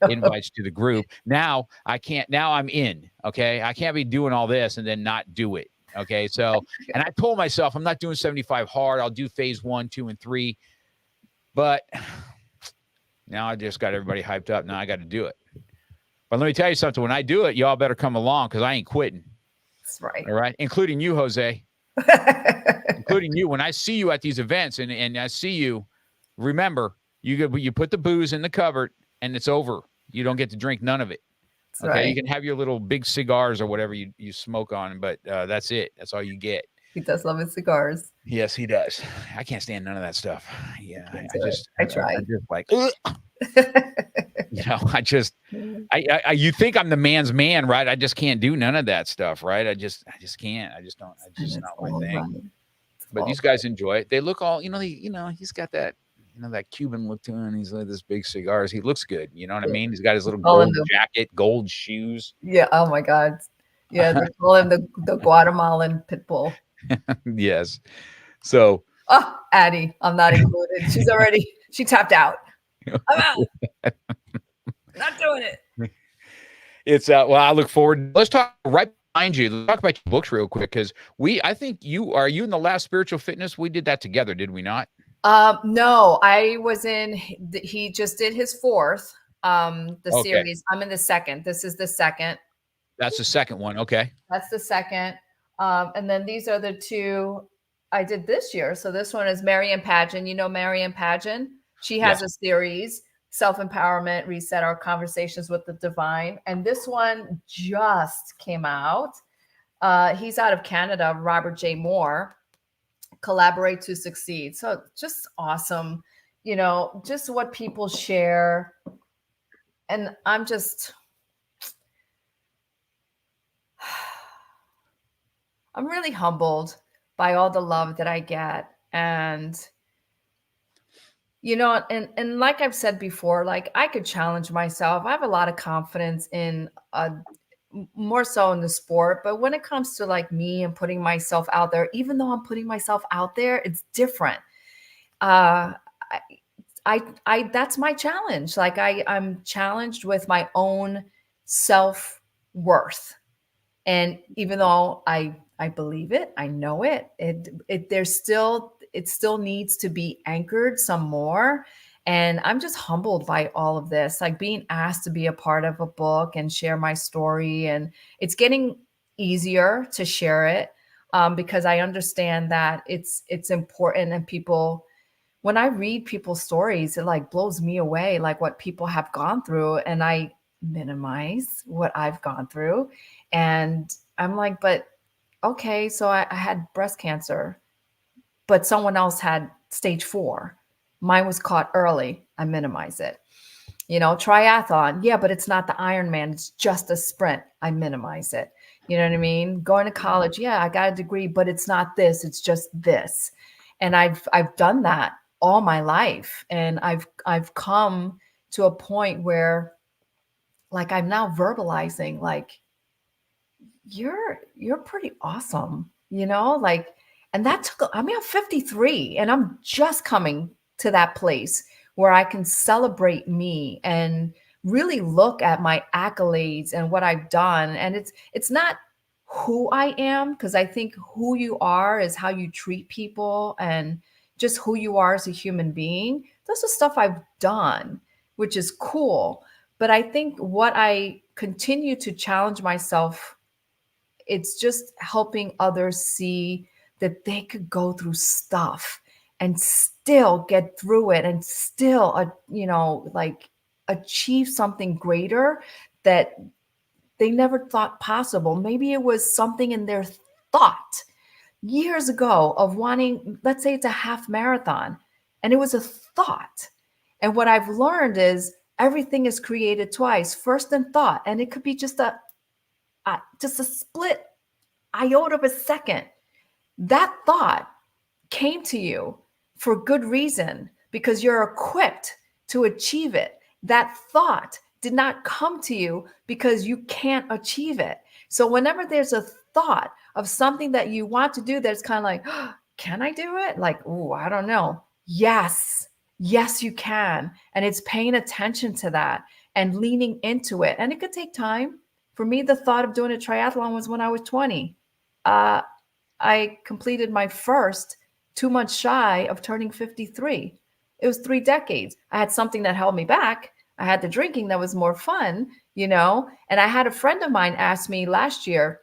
invites to the group. Now I'm in. Okay, I can't be doing all this and then not do it. Okay, so and I told myself I'm not doing 75 hard. I'll do phase 1, 2, and 3. But now I just got everybody hyped up. Now I got to do it. But let me tell you something. When I do it, y'all better come along because I ain't quitting. That's right. All right. Including you, Jose. Including you. When I see you at these events and I see you, remember, you put the booze in the cupboard and it's over. You don't get to drink none of it. That's okay. Right. You can have your little big cigars or whatever you smoke on, but that's it. That's all you get. He does love his cigars. Yes, he does. I can't stand none of that stuff. Yeah. I try. I just like, you think I'm the man's man, right? I just can't do none of that stuff, right? I just can't. I just don't. It's just not my thing. Right. But these guys enjoy it. They look all, he's got that, that Cuban look to him. He's like this big cigars. He looks good. You know what I mean? He's got his little gold jacket, gold shoes. Yeah. Oh my God. Yeah. They call him the Guatemalan pit bull. Yes. So. Oh, Addie, I'm not included. She tapped out. I'm out. Not doing it. It's well, I look forward. Let's talk right behind you. Let's talk about your books real quick because I think you in the last Spiritual Fitness. We did that together, did we not? No, I was in. He just did his 4th. Series. I'm in the 2nd. This is the 2nd. That's the 2nd one. Okay. That's the 2nd. And then these are the 2 I did this year. So this one is Marianne Pageant. You know Marianne Pageant? She has a series, Self-Empowerment, Reset Our Conversations with the Divine. And this one just came out. He's out of Canada, Robert J. Moore, Collaborate to Succeed. So just awesome, just what people share. And I'm really humbled by all the love that I get. And and like I've said before, like I could challenge myself. I have a lot of confidence in more so in the sport, but when it comes to like me and putting myself out there, even though I'm putting myself out there, it's different. I that's my challenge. Like I'm challenged with my own self-worth. And even though I believe it, I know it still needs to be anchored some more. And I'm just humbled by all of this, like being asked to be a part of a book and share my story. And it's getting easier to share it because I understand that it's important. And people, when I read people's stories, it like blows me away, like what people have gone through. And I minimize what I've gone through. And I'm like, but okay, so I had breast cancer, but someone else had stage 4. Mine was caught early. I minimize it. Triathlon. Yeah, but it's not the Ironman. It's just a sprint. I minimize it. You know what I mean? Going to college. Yeah, I got a degree, but it's not this. It's just this. And I've done that all my life. And I've come to a point where like I'm now verbalizing like, you're pretty awesome, like, and that took, I'm 53 and I'm just coming to that place where I can celebrate me and really look at my accolades and what I've done. And it's not who I am, because I think who you are is how you treat people and just who you are as a human being. Those are stuff I've done, which is cool. But I think what I continue to challenge myself, it's just helping others see that they could go through stuff and still get through it and still, like achieve something greater that they never thought possible. Maybe it was something in their thought years ago of wanting, let's say it's a half marathon, and it was a thought. And what I've learned is everything is created twice, first in thought. And it could be just a split iota of a second. That thought came to you for good reason because you're equipped to achieve it. That thought did not come to you because you can't achieve it. So whenever there's a thought of something that you want to do that's kind of like, oh, can I do it? Like, oh, I don't know. Yes, you can. And it's paying attention to that and leaning into it. And it could take time. For me, the thought of doing a triathlon was when I was 20. I completed my first 2 months shy of turning 53. It was 3 decades. I had something that held me back. I had the drinking that was more fun, and I had a friend of mine ask me last year,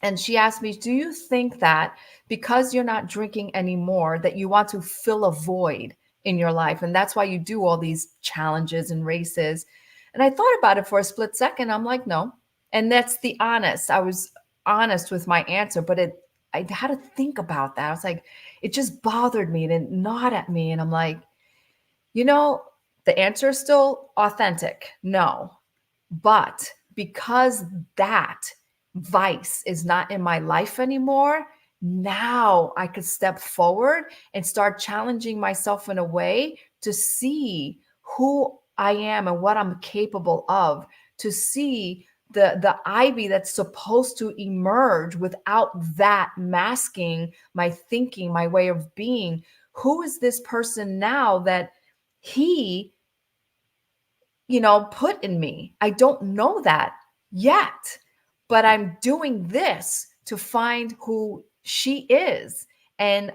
and she asked me, do you think that because you're not drinking anymore, that you want to fill a void in your life? And that's why you do all these challenges and races. And I thought about it for a split second. I'm like, no. And that's the honest. I was honest with my answer, but I had to think about that. I was like, it just bothered me and it gnawed at me. And I'm like, the answer is still authentic. No. But because that vice is not in my life anymore, now I could step forward and start challenging myself in a way to see who I am and what I'm capable of, to see the Ivy that's supposed to emerge without that masking my thinking, my way of being. Who is this person now that he, put in me? I don't know that yet, but I'm doing this to find who she is. And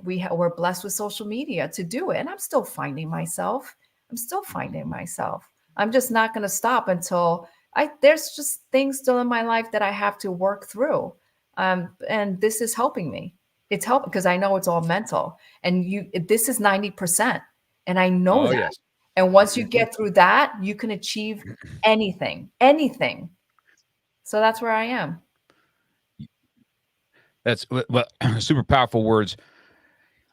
we're blessed with social media to do it. And I'm still finding myself. I'm just not going to stop until there's just things still in my life that I have to work through. And this is helping me. It's helping because I know it's all mental, and this is 90%. And I know that. Yes. And once you get through that, you can achieve anything. So that's where I am. That's super powerful words.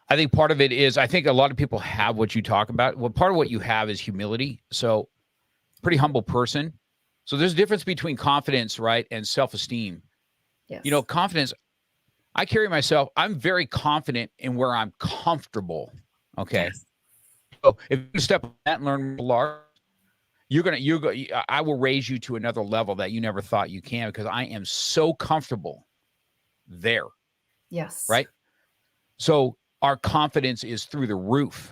I think part of it is, I think a lot of people have what you talk about. Well, part of what you have is humility. So pretty humble person. So there's a difference between confidence, right, and self-esteem. Yes. Confidence, I carry myself, I'm very confident in where I'm comfortable. Okay. Yes. So if you step on that and learn large, I will raise you to another level that you never thought you can, because I am so comfortable there. Yes. Right. So our confidence is through the roof.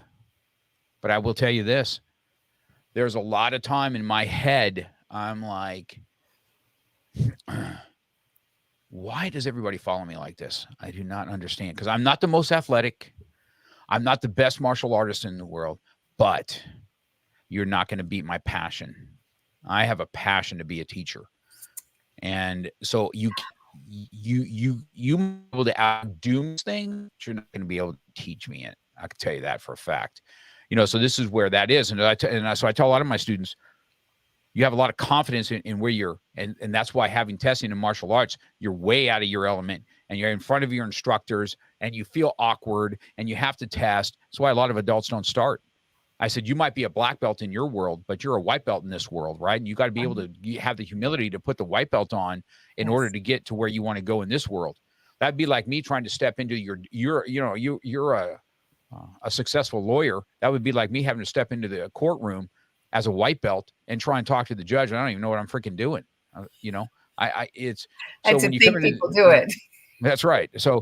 But I will tell you this, there's a lot of time in my head, I'm like, why does everybody follow me like this? I do not understand, because I'm not the most athletic. I'm not the best martial artist in the world, but you're not going to beat my passion. I have a passion to be a teacher. And so you be able to outdo this thing, but you're not going to be able to teach me it. I can tell you that for a fact. So this is where that is. And so I tell a lot of my students, you have a lot of confidence in where you're, and that's why having testing in martial arts, you're way out of your element, and you're in front of your instructors, and you feel awkward, and you have to test. That's why a lot of adults don't start. I said, you might be a black belt in your world, but you're a white belt in this world, right? And you got to be able to have the humility to put the white belt on in order to get to where you want to go in this world. That'd be like me trying to step into you're a successful lawyer. That would be like me having to step into the courtroom as a white belt and try and talk to the judge. And I don't even know what I'm freaking doing. It's so when you come in, people do it. That's right. So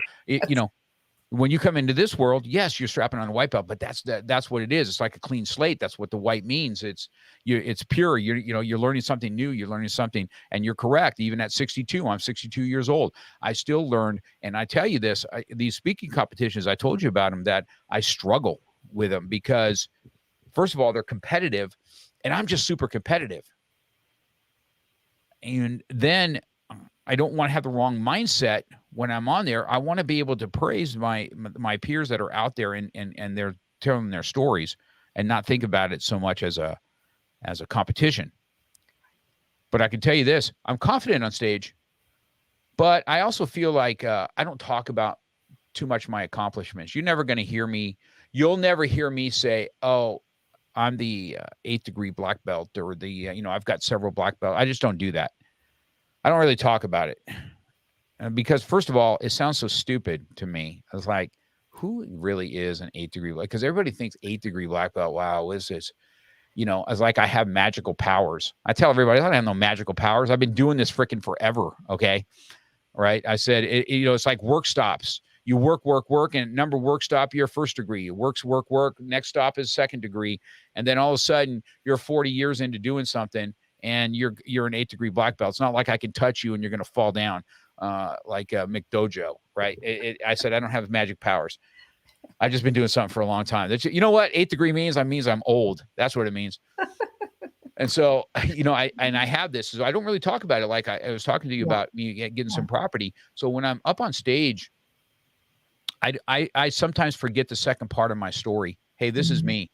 when you come into this world, yes, you're strapping on a white belt, but that's what it is. It's like a clean slate. That's what the white means. It's pure. You're learning something new. You're learning something, and you're correct. Even at 62, I'm 62 years old. I still learn. And I tell you this, these speaking competitions, I told you about them, that I struggle with them because, first of all, they're competitive, and I'm just super competitive. And then I don't want to have the wrong mindset when I'm on there. I want to be able to praise my peers that are out there and they're telling their stories, and not think about it so much as a competition. But I can tell you this, I'm confident on stage, but I also feel like I don't talk about too much my accomplishments. You're never going to hear me. You'll never hear me say, "Oh, I'm the 8th degree black belt," or I've got several black belts. I just don't do that. I don't really talk about it because, first of all, it sounds so stupid to me. I was like, who really is an 8th degree? Because everybody thinks 8th degree black belt. Wow, what is this? As like I have magical powers. I tell everybody I don't have no magical powers. I've been doing this freaking forever. Okay. Right. I said, it's like work stops. You work, and number work stop, you're first degree. You work. Next stop is second degree. And then all of a sudden you're 40 years into doing something and you're an 8th degree black belt. It's not like I can touch you and you're going to fall down like McDojo. Right. I said, I don't have magic powers. I've just been doing something for a long time. You know what 8th degree means? It means I'm old. That's what it means. And so, I have this, so I don't really talk about it. Like I was talking to you about me getting some property. So when I'm up on stage, I sometimes forget the second part of my story. Hey, this is me.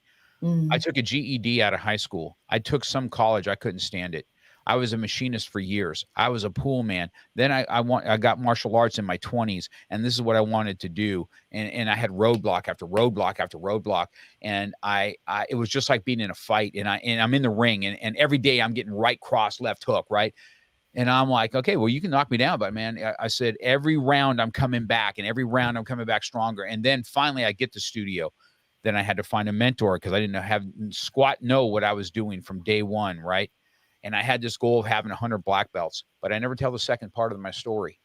I took a GED out of high school. I took some college. I couldn't stand it. I was a machinist for years. I was a pool man. Then I got martial arts in my 20s, and this is what I wanted to do. And I had roadblock after roadblock after roadblock. And it was just like being in a fight. And I'm in the ring, and every day I'm getting right cross, left hook, right. And I'm like, okay, well, you can knock me down, but man, I said every round I'm coming back, and every round I'm coming back stronger. And then finally I get to studio. Then I had to find a mentor because I didn't know what I was doing from day one, right? And I had this goal of having 100 black belts, but I never tell the second part of my story.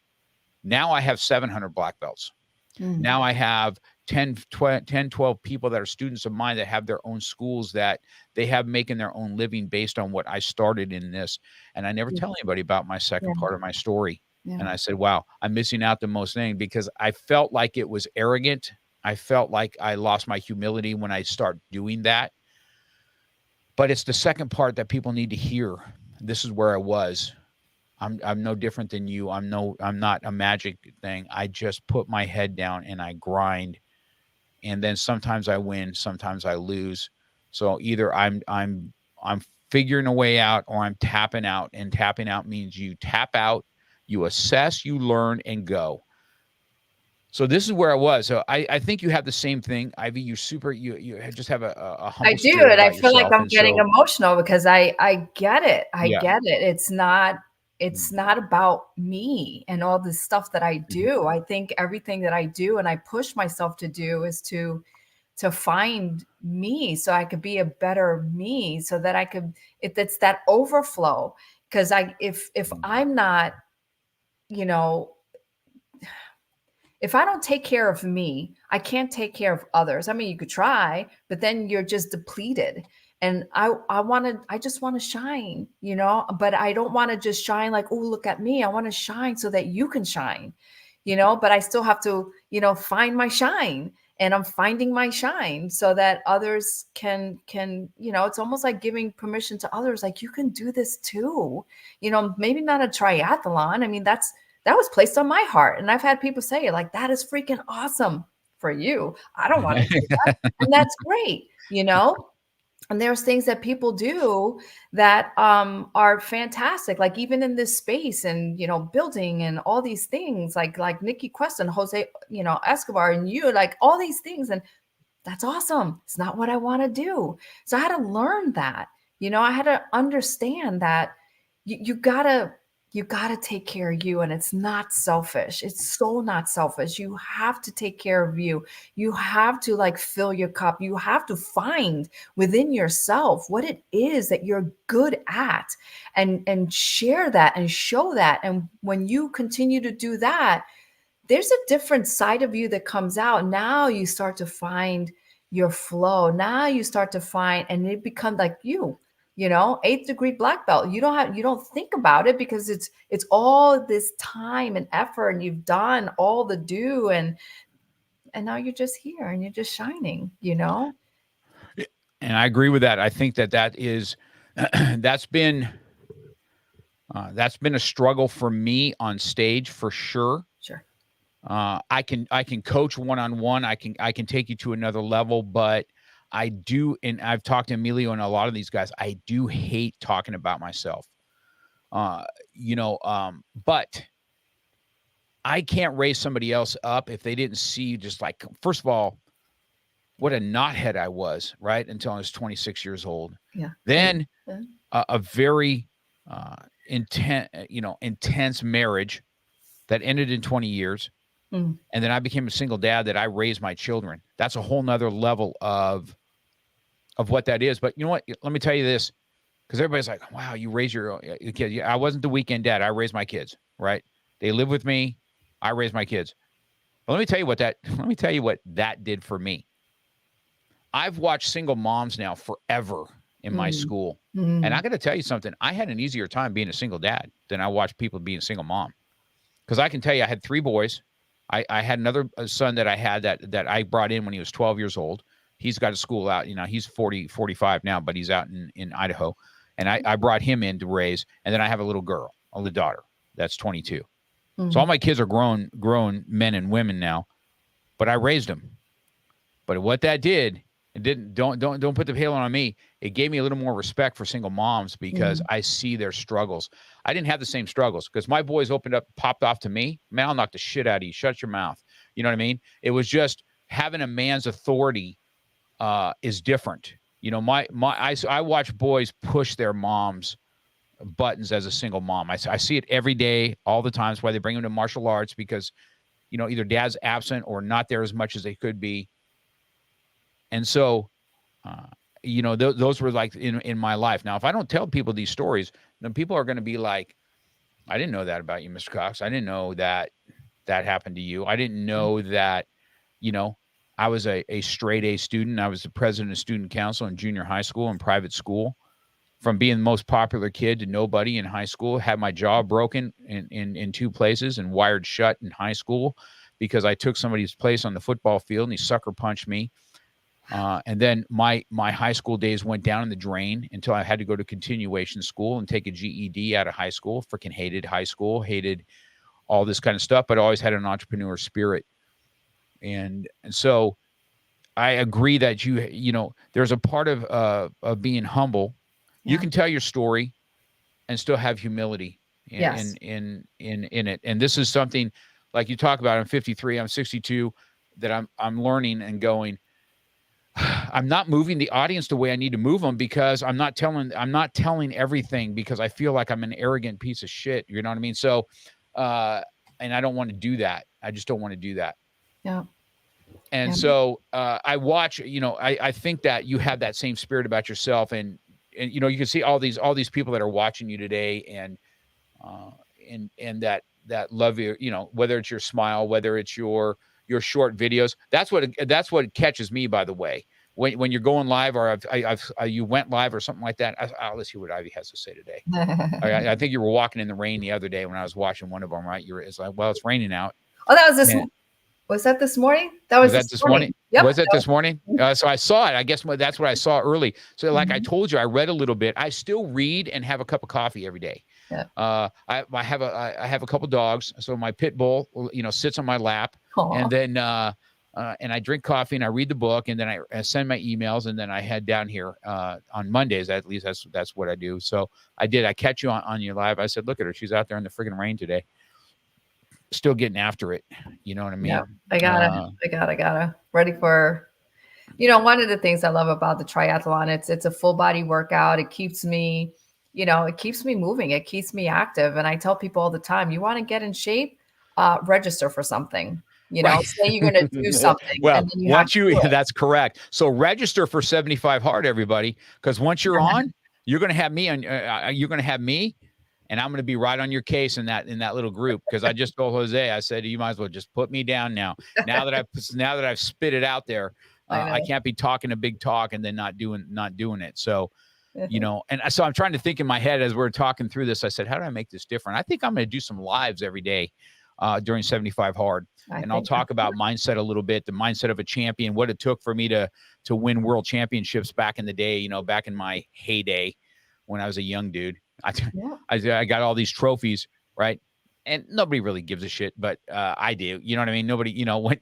Now I have 700 black belts. Now I have 10, 12 people that are students of mine that have their own schools that they have making their own living based on what I started in this. And I never tell anybody about my second part of my story. And I said, wow, I'm missing out the most thing because I felt like it was arrogant. I felt like I lost my humility when I start doing that. But it's the second part that people need to hear. This is where I was. I'm no different than you. I'm not a magic thing. I just put my head down and I grind. And then sometimes I win, sometimes I lose. So either I'm figuring a way out or I'm tapping out. And tapping out means you tap out, you assess, you learn, and go. So this is where I was. So I think you have the same thing, Ivy. You just have a humble I do, spirit and I about feel like yourself. I'm getting emotional because I get it. I get it. It's not about me and all this stuff that I do. I think everything that I do and I push myself to do is to find me so I could be a better me, so that I could, it's that overflow. Because if I'm not, if I don't take care of me, I can't take care of others. I mean, you could try, but then you're just depleted. And I just want to shine, but I don't want to just shine like, oh, look at me. I want to shine so that you can shine, but I still have to, find my shine, and I'm finding my shine so that others can, it's almost like giving permission to others. Like, you can do this too, maybe not a triathlon. I mean, that was placed on my heart. And I've had people say, like, that is freaking awesome for you. I don't want to do that. And that's great, And there's things that people do that are fantastic, like even in this space and, building and all these things like Nikki Quest and Jose, Escobar and you, like all these things. And that's awesome. It's not what I want to do. So I had to learn that, I had to understand that you gotta take care of you, and it's not selfish. It's so not selfish. You have to take care of you. You have to like fill your cup. You have to find within yourself what it is that you're good at, and share that and show that. And when you continue to do that, there's a different side of you that comes out. Now you start to find your flow. Now you start to find, and it becomes like you. 8th degree black belt. You don't think about it because it's all this time and effort, and you've done all the do, and now you're just here and you're just shining, And I agree with that. I think that is, that's been a struggle for me on stage for sure. Sure. I can coach one-on-one. I can take you to another level, but I do, and I've talked to Emilio and a lot of these guys, I do hate talking about myself. But I can't raise somebody else up if they didn't see, just like, first of all, what a knothead I was, right? Until I was 26 years old. Yeah. Then Yeah. a very intense marriage that ended in 20 years. Mm. And then I became a single dad that I raised my children. That's a whole nother level of what that is. But you know what? Let me tell you this, because everybody's like, wow, you raise your kids. Yeah, I wasn't the weekend dad. I raised my kids, right? They live with me. I raised my kids. But let me tell you what that did for me. I've watched single moms now forever in my school. And I got to tell you something. I had an easier time being a single dad than I watched people being a single mom. Because I can tell you, I had 3 boys. I had another son that I had that I brought in when he was 12 years old. He's got a school out, he's 45 now, but he's out in Idaho. And I brought him in to raise. And then I have a little girl, a little daughter that's 22. So all my kids are grown men and women now, but I raised them. But what that did, don't put the halo on me. It gave me a little more respect for single moms because I see their struggles. I didn't have the same struggles because my boys popped off to me. Man, I'll knock the shit out of you. Shut your mouth. You know what I mean? It was just having a man's authority is different. I watch boys push their moms buttons as a single mom. I see it every day, all the time. That's why they bring them to martial arts because, either dad's absent or not there as much as they could be. And so, those were like in my life. Now, if I don't tell people these stories, then people are going to be like, I didn't know that about you, Mr. Cox. I didn't know that happened to you. I didn't know that, I was a straight A student. I was the president of student council in junior high school and private school. From being the most popular kid to nobody in high school, had my jaw broken in 2 places and wired shut in high school because I took somebody's place on the football field and he sucker punched me. And then my high school days went down in the drain until I had to go to continuation school and take a GED out of high school. Freaking hated high school, hated all this kind of stuff, but always had an entrepreneur spirit. And so I agree that there's a part of being humble. Yeah. You can tell your story and still have humility in it. And this is something like you talk about. I'm 53, I'm 62, that I'm learning and going, I'm not moving the audience the way I need to move them because I'm not telling everything because I feel like I'm an arrogant piece of shit. You know what I mean? So, and I don't want to do that. I just don't want to do that. Yeah. And so, I watch, I think that you have that same spirit about yourself and you can see all these people that are watching you today and that love you, whether it's your smile, whether it's your short videos. That's what catches me, by the way, when you're going live or you went live or something like that. Let's hear what Ivy has to say today. I think you were walking in the rain the other day when I was watching one of them, right? It's like, well, it's raining out. Oh, that was this morning. Was that this morning? Was that this morning? Yep. Was it this morning? So I saw it. I guess that's what I saw early. So like I told you, I read a little bit. I still read and have a cup of coffee every day. Yeah. I have a couple dogs. So my pit bull, sits on my lap. Aww. And then and I drink coffee and I read the book and then I send my emails and then I head down here on Mondays. At least that's what I do. So I catch you on your live. I said, look at her. She's out there in the friggin' rain today. Still getting after it. You know what I mean? Yeah, I gotta ready for, one of the things I love about the triathlon, it's a full body workout. It keeps me, moving. It keeps me active. And I tell people all the time, you want to get in shape, register for something, right. Say you're going to do something. Well, that's correct. So register for 75 Hard, everybody. Cause once you're on, you're going to have me on, and I'm going to be right on your case in that little group. Cause I just told Jose, I said, you might as well just put me down now. Now that I've spit it out there, I can't be talking a big talk and then not doing it. So, and so I'm trying to think in my head as we're talking through this, I said, how do I make this different? I think I'm going to do some lives every day during 75 Hard. I'll talk about mindset a little bit, the mindset of a champion, what it took for me to win world championships back in the day, back in my heyday when I was a young dude. I got all these trophies, right? And nobody really gives a shit, but I do. You know what I mean? Nobody, when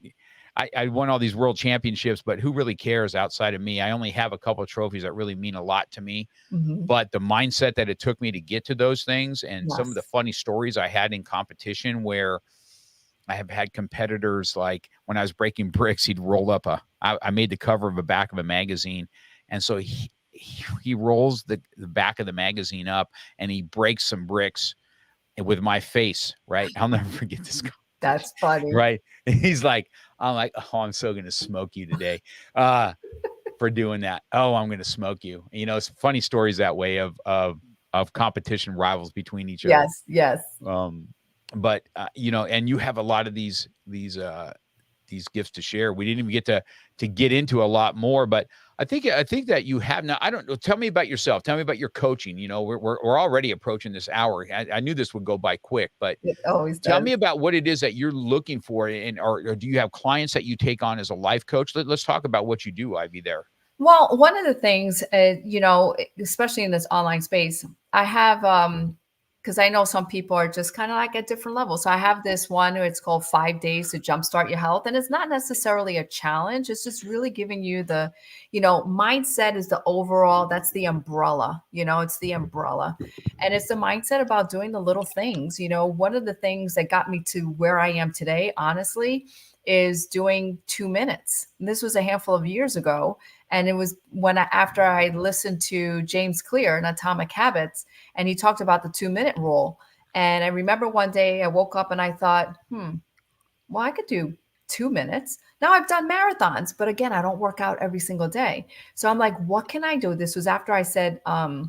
I won all these world championships, but who really cares outside of me? I only have a couple of trophies that really mean a lot to me. Mm-hmm. But the mindset that it took me to get to those things and some of the funny stories I had in competition where I have had competitors, like when I was breaking bricks, he'd roll up I made the cover of the back of a magazine. And so he rolls the back of the magazine up and he breaks some bricks with my face. Right. I'll never forget this. That's funny. Right. And he's like, I'm like, oh, I'm so going to smoke you today. For doing that. Oh, I'm going to smoke you. You know, it's funny stories that way of competition rivals between each other. Yes. But you know, and you have a lot of these gifts to share. We didn't even get to get into a lot more, but I think that you have now. I don't know. Tell me about yourself. Tell me about your coaching. You know, we're already approaching this hour. I knew this would go by quick, but It always does. tell me about what it is that you're looking for, or do you have clients that you take on as a life coach? Let's talk about what you do, Ivy. There. Well, one of the things, you know, especially in this online space, I have, because I know some people are just kind of like at different levels. So I have this one, it's called 5 Days to Jumpstart Your Health. And it's not necessarily a challenge. It's just really giving you the, you know, mindset is the overall, that's the umbrella, you know, it's the umbrella. And it's the mindset about doing the little things. You know, one of the things that got me to where I am today, honestly, is doing 2 minutes. And this was a handful of years ago. And it was after I listened to James Clear in Atomic Habits, and he talked about the 2-minute rule. And I remember one day I woke up and I thought, well, I could do 2 minutes. Now I've done marathons, but again, I don't work out every single day. So I'm like, what can I do? This was after I said, no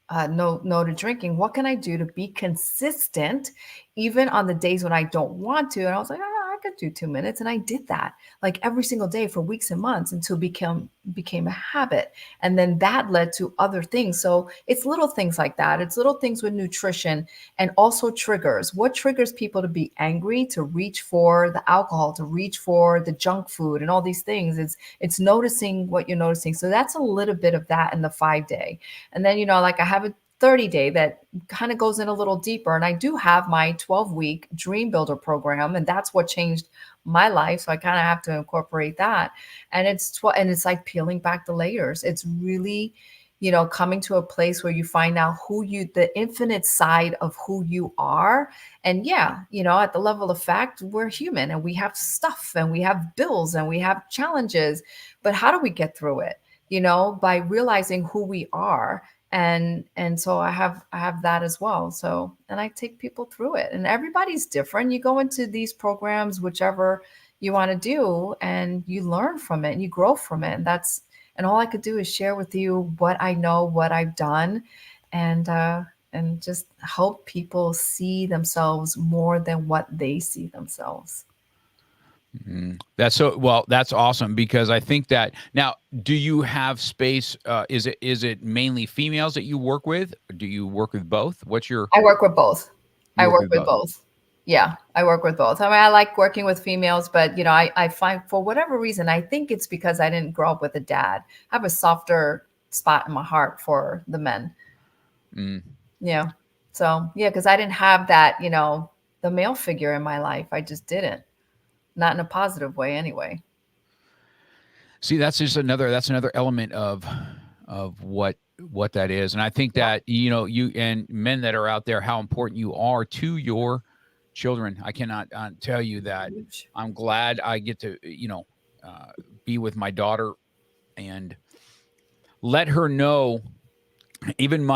to drinking. What can I do to be consistent, even on the days when I don't want to? And I was like, I could do 2 minutes. And I did that like every single day for weeks and months until it became a habit. And then that led to other things. So it's little things like that. It's little things with nutrition, and also triggers. What triggers people to be angry, to reach for the alcohol, to reach for the junk food and all these things? It's noticing what you're noticing. So that's a little bit of that in the 5 day. And then, you know, like I have a 30-day that kind of goes in a little deeper. And I do have my 12-week Dream Builder program, and that's what changed my life. So I kind of have to incorporate that. And it's like peeling back the layers. It's really, you know, coming to a place where you find out the infinite side of who you are. And yeah, you know, at the level of fact, we're human and we have stuff and we have bills and we have challenges. But how do we get through it? You know, by realizing who we are. And so I have that as well. So, and I take people through it, and everybody's different. You go into these programs, whichever you want to do, and you learn from it and you grow from it. And all I could do is share with you what I know, what I've done, and just help people see themselves more than what they see themselves. That's awesome, because I think that now, do you have space? Is it mainly females that you work with? Or do you work with both? I work with both. I work with both. Yeah, I work with both. I mean, I like working with females, but you know, I find for whatever reason, I think it's because I didn't grow up with a dad. I have a softer spot in my heart for the men. Yeah. So yeah, because I didn't have that, you know, the male figure in my life. I just didn't. Not in a positive way anyway. See, that's another element of what that is. And I think that, you know, you and men that are out there, how important you are to your children. I cannot tell you that. I'm glad I get to, you know, be with my daughter and let her know. Even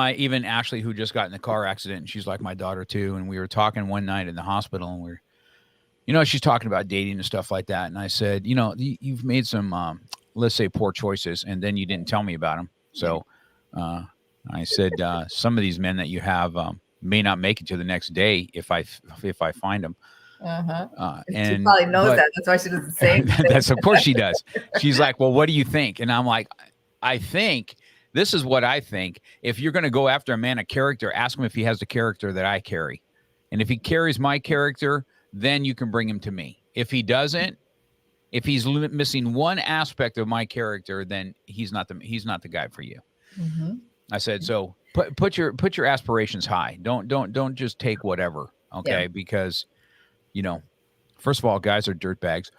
Ashley, who just got in the car accident, and she's like my daughter too. And we were talking one night in the hospital, and you know, she's talking about dating and stuff like that. And I said, you know, you've made some, let's say, poor choices, and then you didn't tell me about them. So I said, some of these men that you have may not make it to the next day if I find them. And she probably knows that. That's why she doesn't say anything. That's, of course she does. She's like, well, what do you think? And I'm like, I think this is what I think. If you're going to go after a man of character, ask him if he has the character that I carry. And if he carries my character, then you can bring him to me. If he doesn't, if he's missing one aspect of my character, then he's not the guy for you. I said, so put your aspirations high. Don't just take whatever. Okay. Yeah. Because, you know, first of all, guys are dirtbags,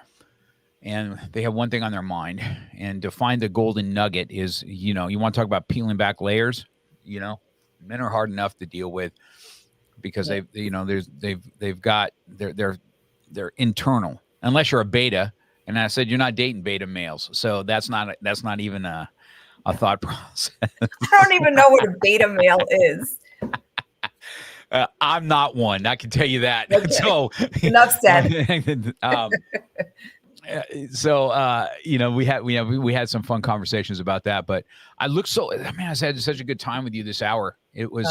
and they have one thing on their mind, and to find the golden nugget is, you know, you want to talk about peeling back layers, you know, men are hard enough to deal with, because they've got they're internal, unless you're a beta. And I said, you're not dating beta males. So that's not even a thought process. I don't even know what a beta male is. I'm not one. I can tell you that. Okay. So enough said. We had some fun conversations about that, but I had such a good time with you this hour. It was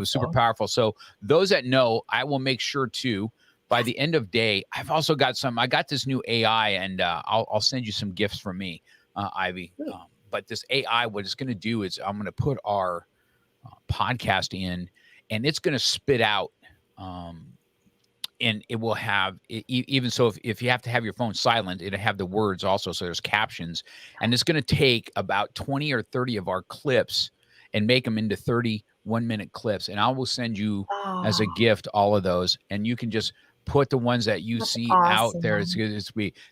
super powerful. So those that know, I will make sure to, by the end of day, I got this new AI, and I'll send you some gifts from me, Ivy. But this AI, what it's going to do is I'm going to put our podcast in, and it's going to spit out, and it will have, even so, if you have to have your phone silent, it'll have the words also. So there's captions, and it's going to take about 20 or 30 of our clips and make them into 31-minute clips. And I will send you as a gift all of those, and you can just put the ones that you see out there.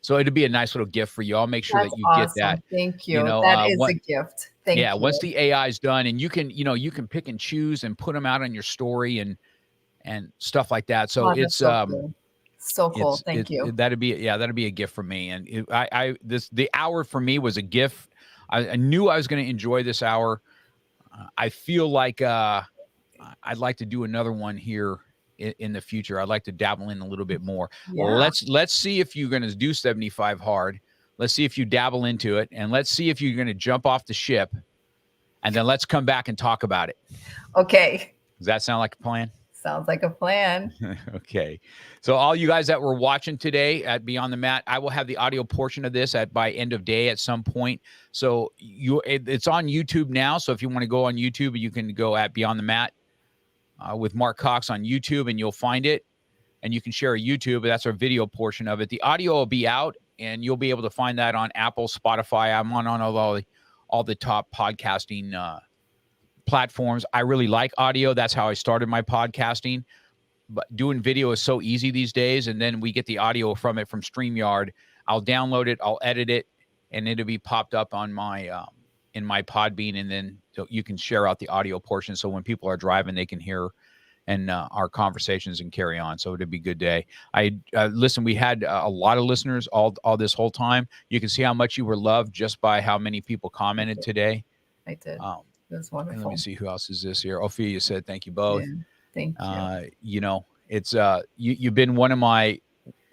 So it'll be a nice little gift for you. I'll make sure that you get that. Thank you. That is a gift. Thank you. Once the AI is done, and you can pick and choose and put them out on your story and stuff like that. So it's so cool. Thank you. That'd be a gift from me. And the hour for me was a gift. I knew I was going to enjoy this hour. I feel like I'd like to do another one here in the future. I'd like to dabble in a little bit more. Yeah. Well, let's see if you're going to do 75 hard. Let's see if you dabble into it, and let's see if you're going to jump off the ship, and then let's come back and talk about it. Okay. Does that sound like a plan? Sounds like a plan. Okay. So all you guys that were watching today at Beyond the Mat, I will have the audio portion of this by end of day at some point. So it's on YouTube now. So if you want to go on YouTube, you can go at Beyond the Mat with Mark Cox on YouTube, and you'll find it, and you can share a YouTube. That's our video portion of it. The audio will be out, and you'll be able to find that on Apple, Spotify. I'm on all the top podcasting platforms. I really like audio. That's how I started my podcasting. But doing video is so easy these days, and then we get the audio from it from StreamYard. I'll download it, I'll edit it, and it'll be popped up on my in my Podbean, and then so you can share out the audio portion. So when people are driving, they can hear and our conversations and carry on. So it'd be a good day. Listen, we had a lot of listeners all this whole time. You can see how much you were loved just by how many people commented today. I did. It was wonderful. And let me see who else is this here. Ophelia said, "Thank you both." Yeah, thank you. It's you've been one of my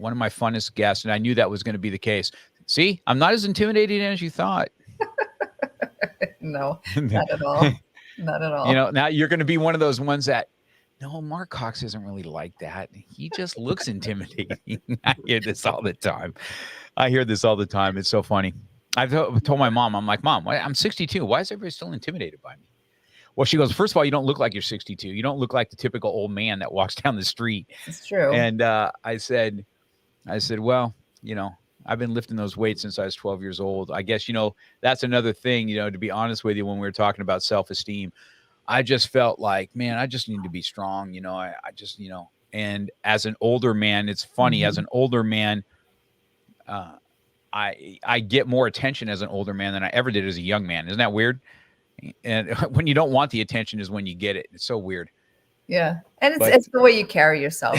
funnest guests, and I knew that was going to be the case. See, I'm not as intimidating as you thought. No, not at all. Not at all. Now you're going to be one of those ones that, no, Mark Cox isn't really like that. He just looks intimidating. I hear this all the time. It's so funny. I've told my mom, I'm like, Mom, I'm 62. Why is everybody still intimidated by me? Well, she goes, first of all, you don't look like you're 62. You don't look like the typical old man that walks down the street. It's true. And I said, well, I've been lifting those weights since I was 12 years old. I guess, that's another thing, to be honest with you, when we were talking about self-esteem, I just felt like, man, I just need to be strong. I just, and as an older man, it's funny, as an older man, I get more attention as an older man than I ever did as a young man. Isn't that weird? And when you don't want the attention is when you get it. It's so weird. Yeah. And it's the way you carry yourself,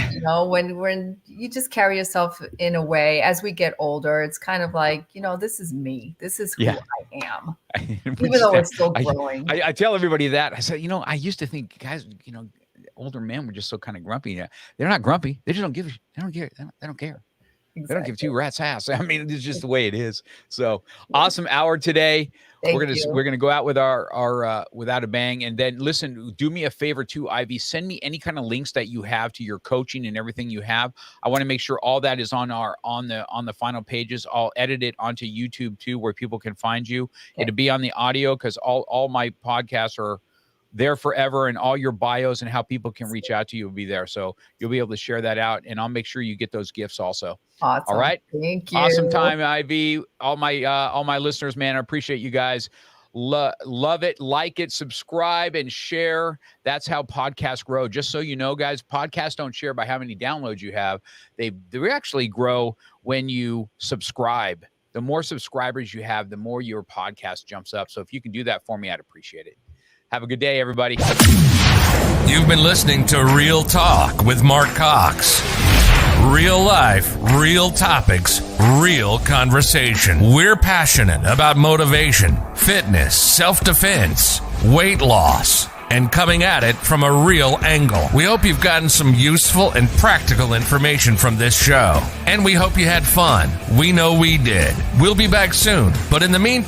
when you just carry yourself in a way. As we get older, it's kind of like, this is me. This is who I am. Even though we're still growing. I tell everybody that. I said, I used to think guys, older men were just so kind of grumpy. They're not grumpy. They just don't give. They don't care. They don't care. Exactly. They don't give two rats ass. I mean, it's just the way it is. So awesome hour today. We're gonna go out with our without a bang, and then listen. Do me a favor too, Ivy. Send me any kind of links that you have to your coaching and everything you have. I want to make sure all that is on the final pages. I'll edit it onto YouTube too, where people can find you. Okay. It'll be on the audio because all my podcasts are there forever, and all your bios and how people can reach out to you will be there. So you'll be able to share that out, and I'll make sure you get those gifts also. Awesome. All right. Thank you. Awesome time, Ivy. All my listeners, man, I appreciate you guys. Love it, like it, subscribe, and share. That's how podcasts grow. Just so you know, guys, podcasts don't share by how many downloads you have. They actually grow when you subscribe. The more subscribers you have, the more your podcast jumps up. So if you can do that for me, I'd appreciate it. Have a good day, everybody. You've been listening to Real Talk with Mark Cox. Real life, real topics, real conversation. We're passionate about motivation, fitness, self-defense, weight loss, and coming at it from a real angle. We hope you've gotten some useful and practical information from this show. And we hope you had fun. We know we did. We'll be back soon. But in the meantime,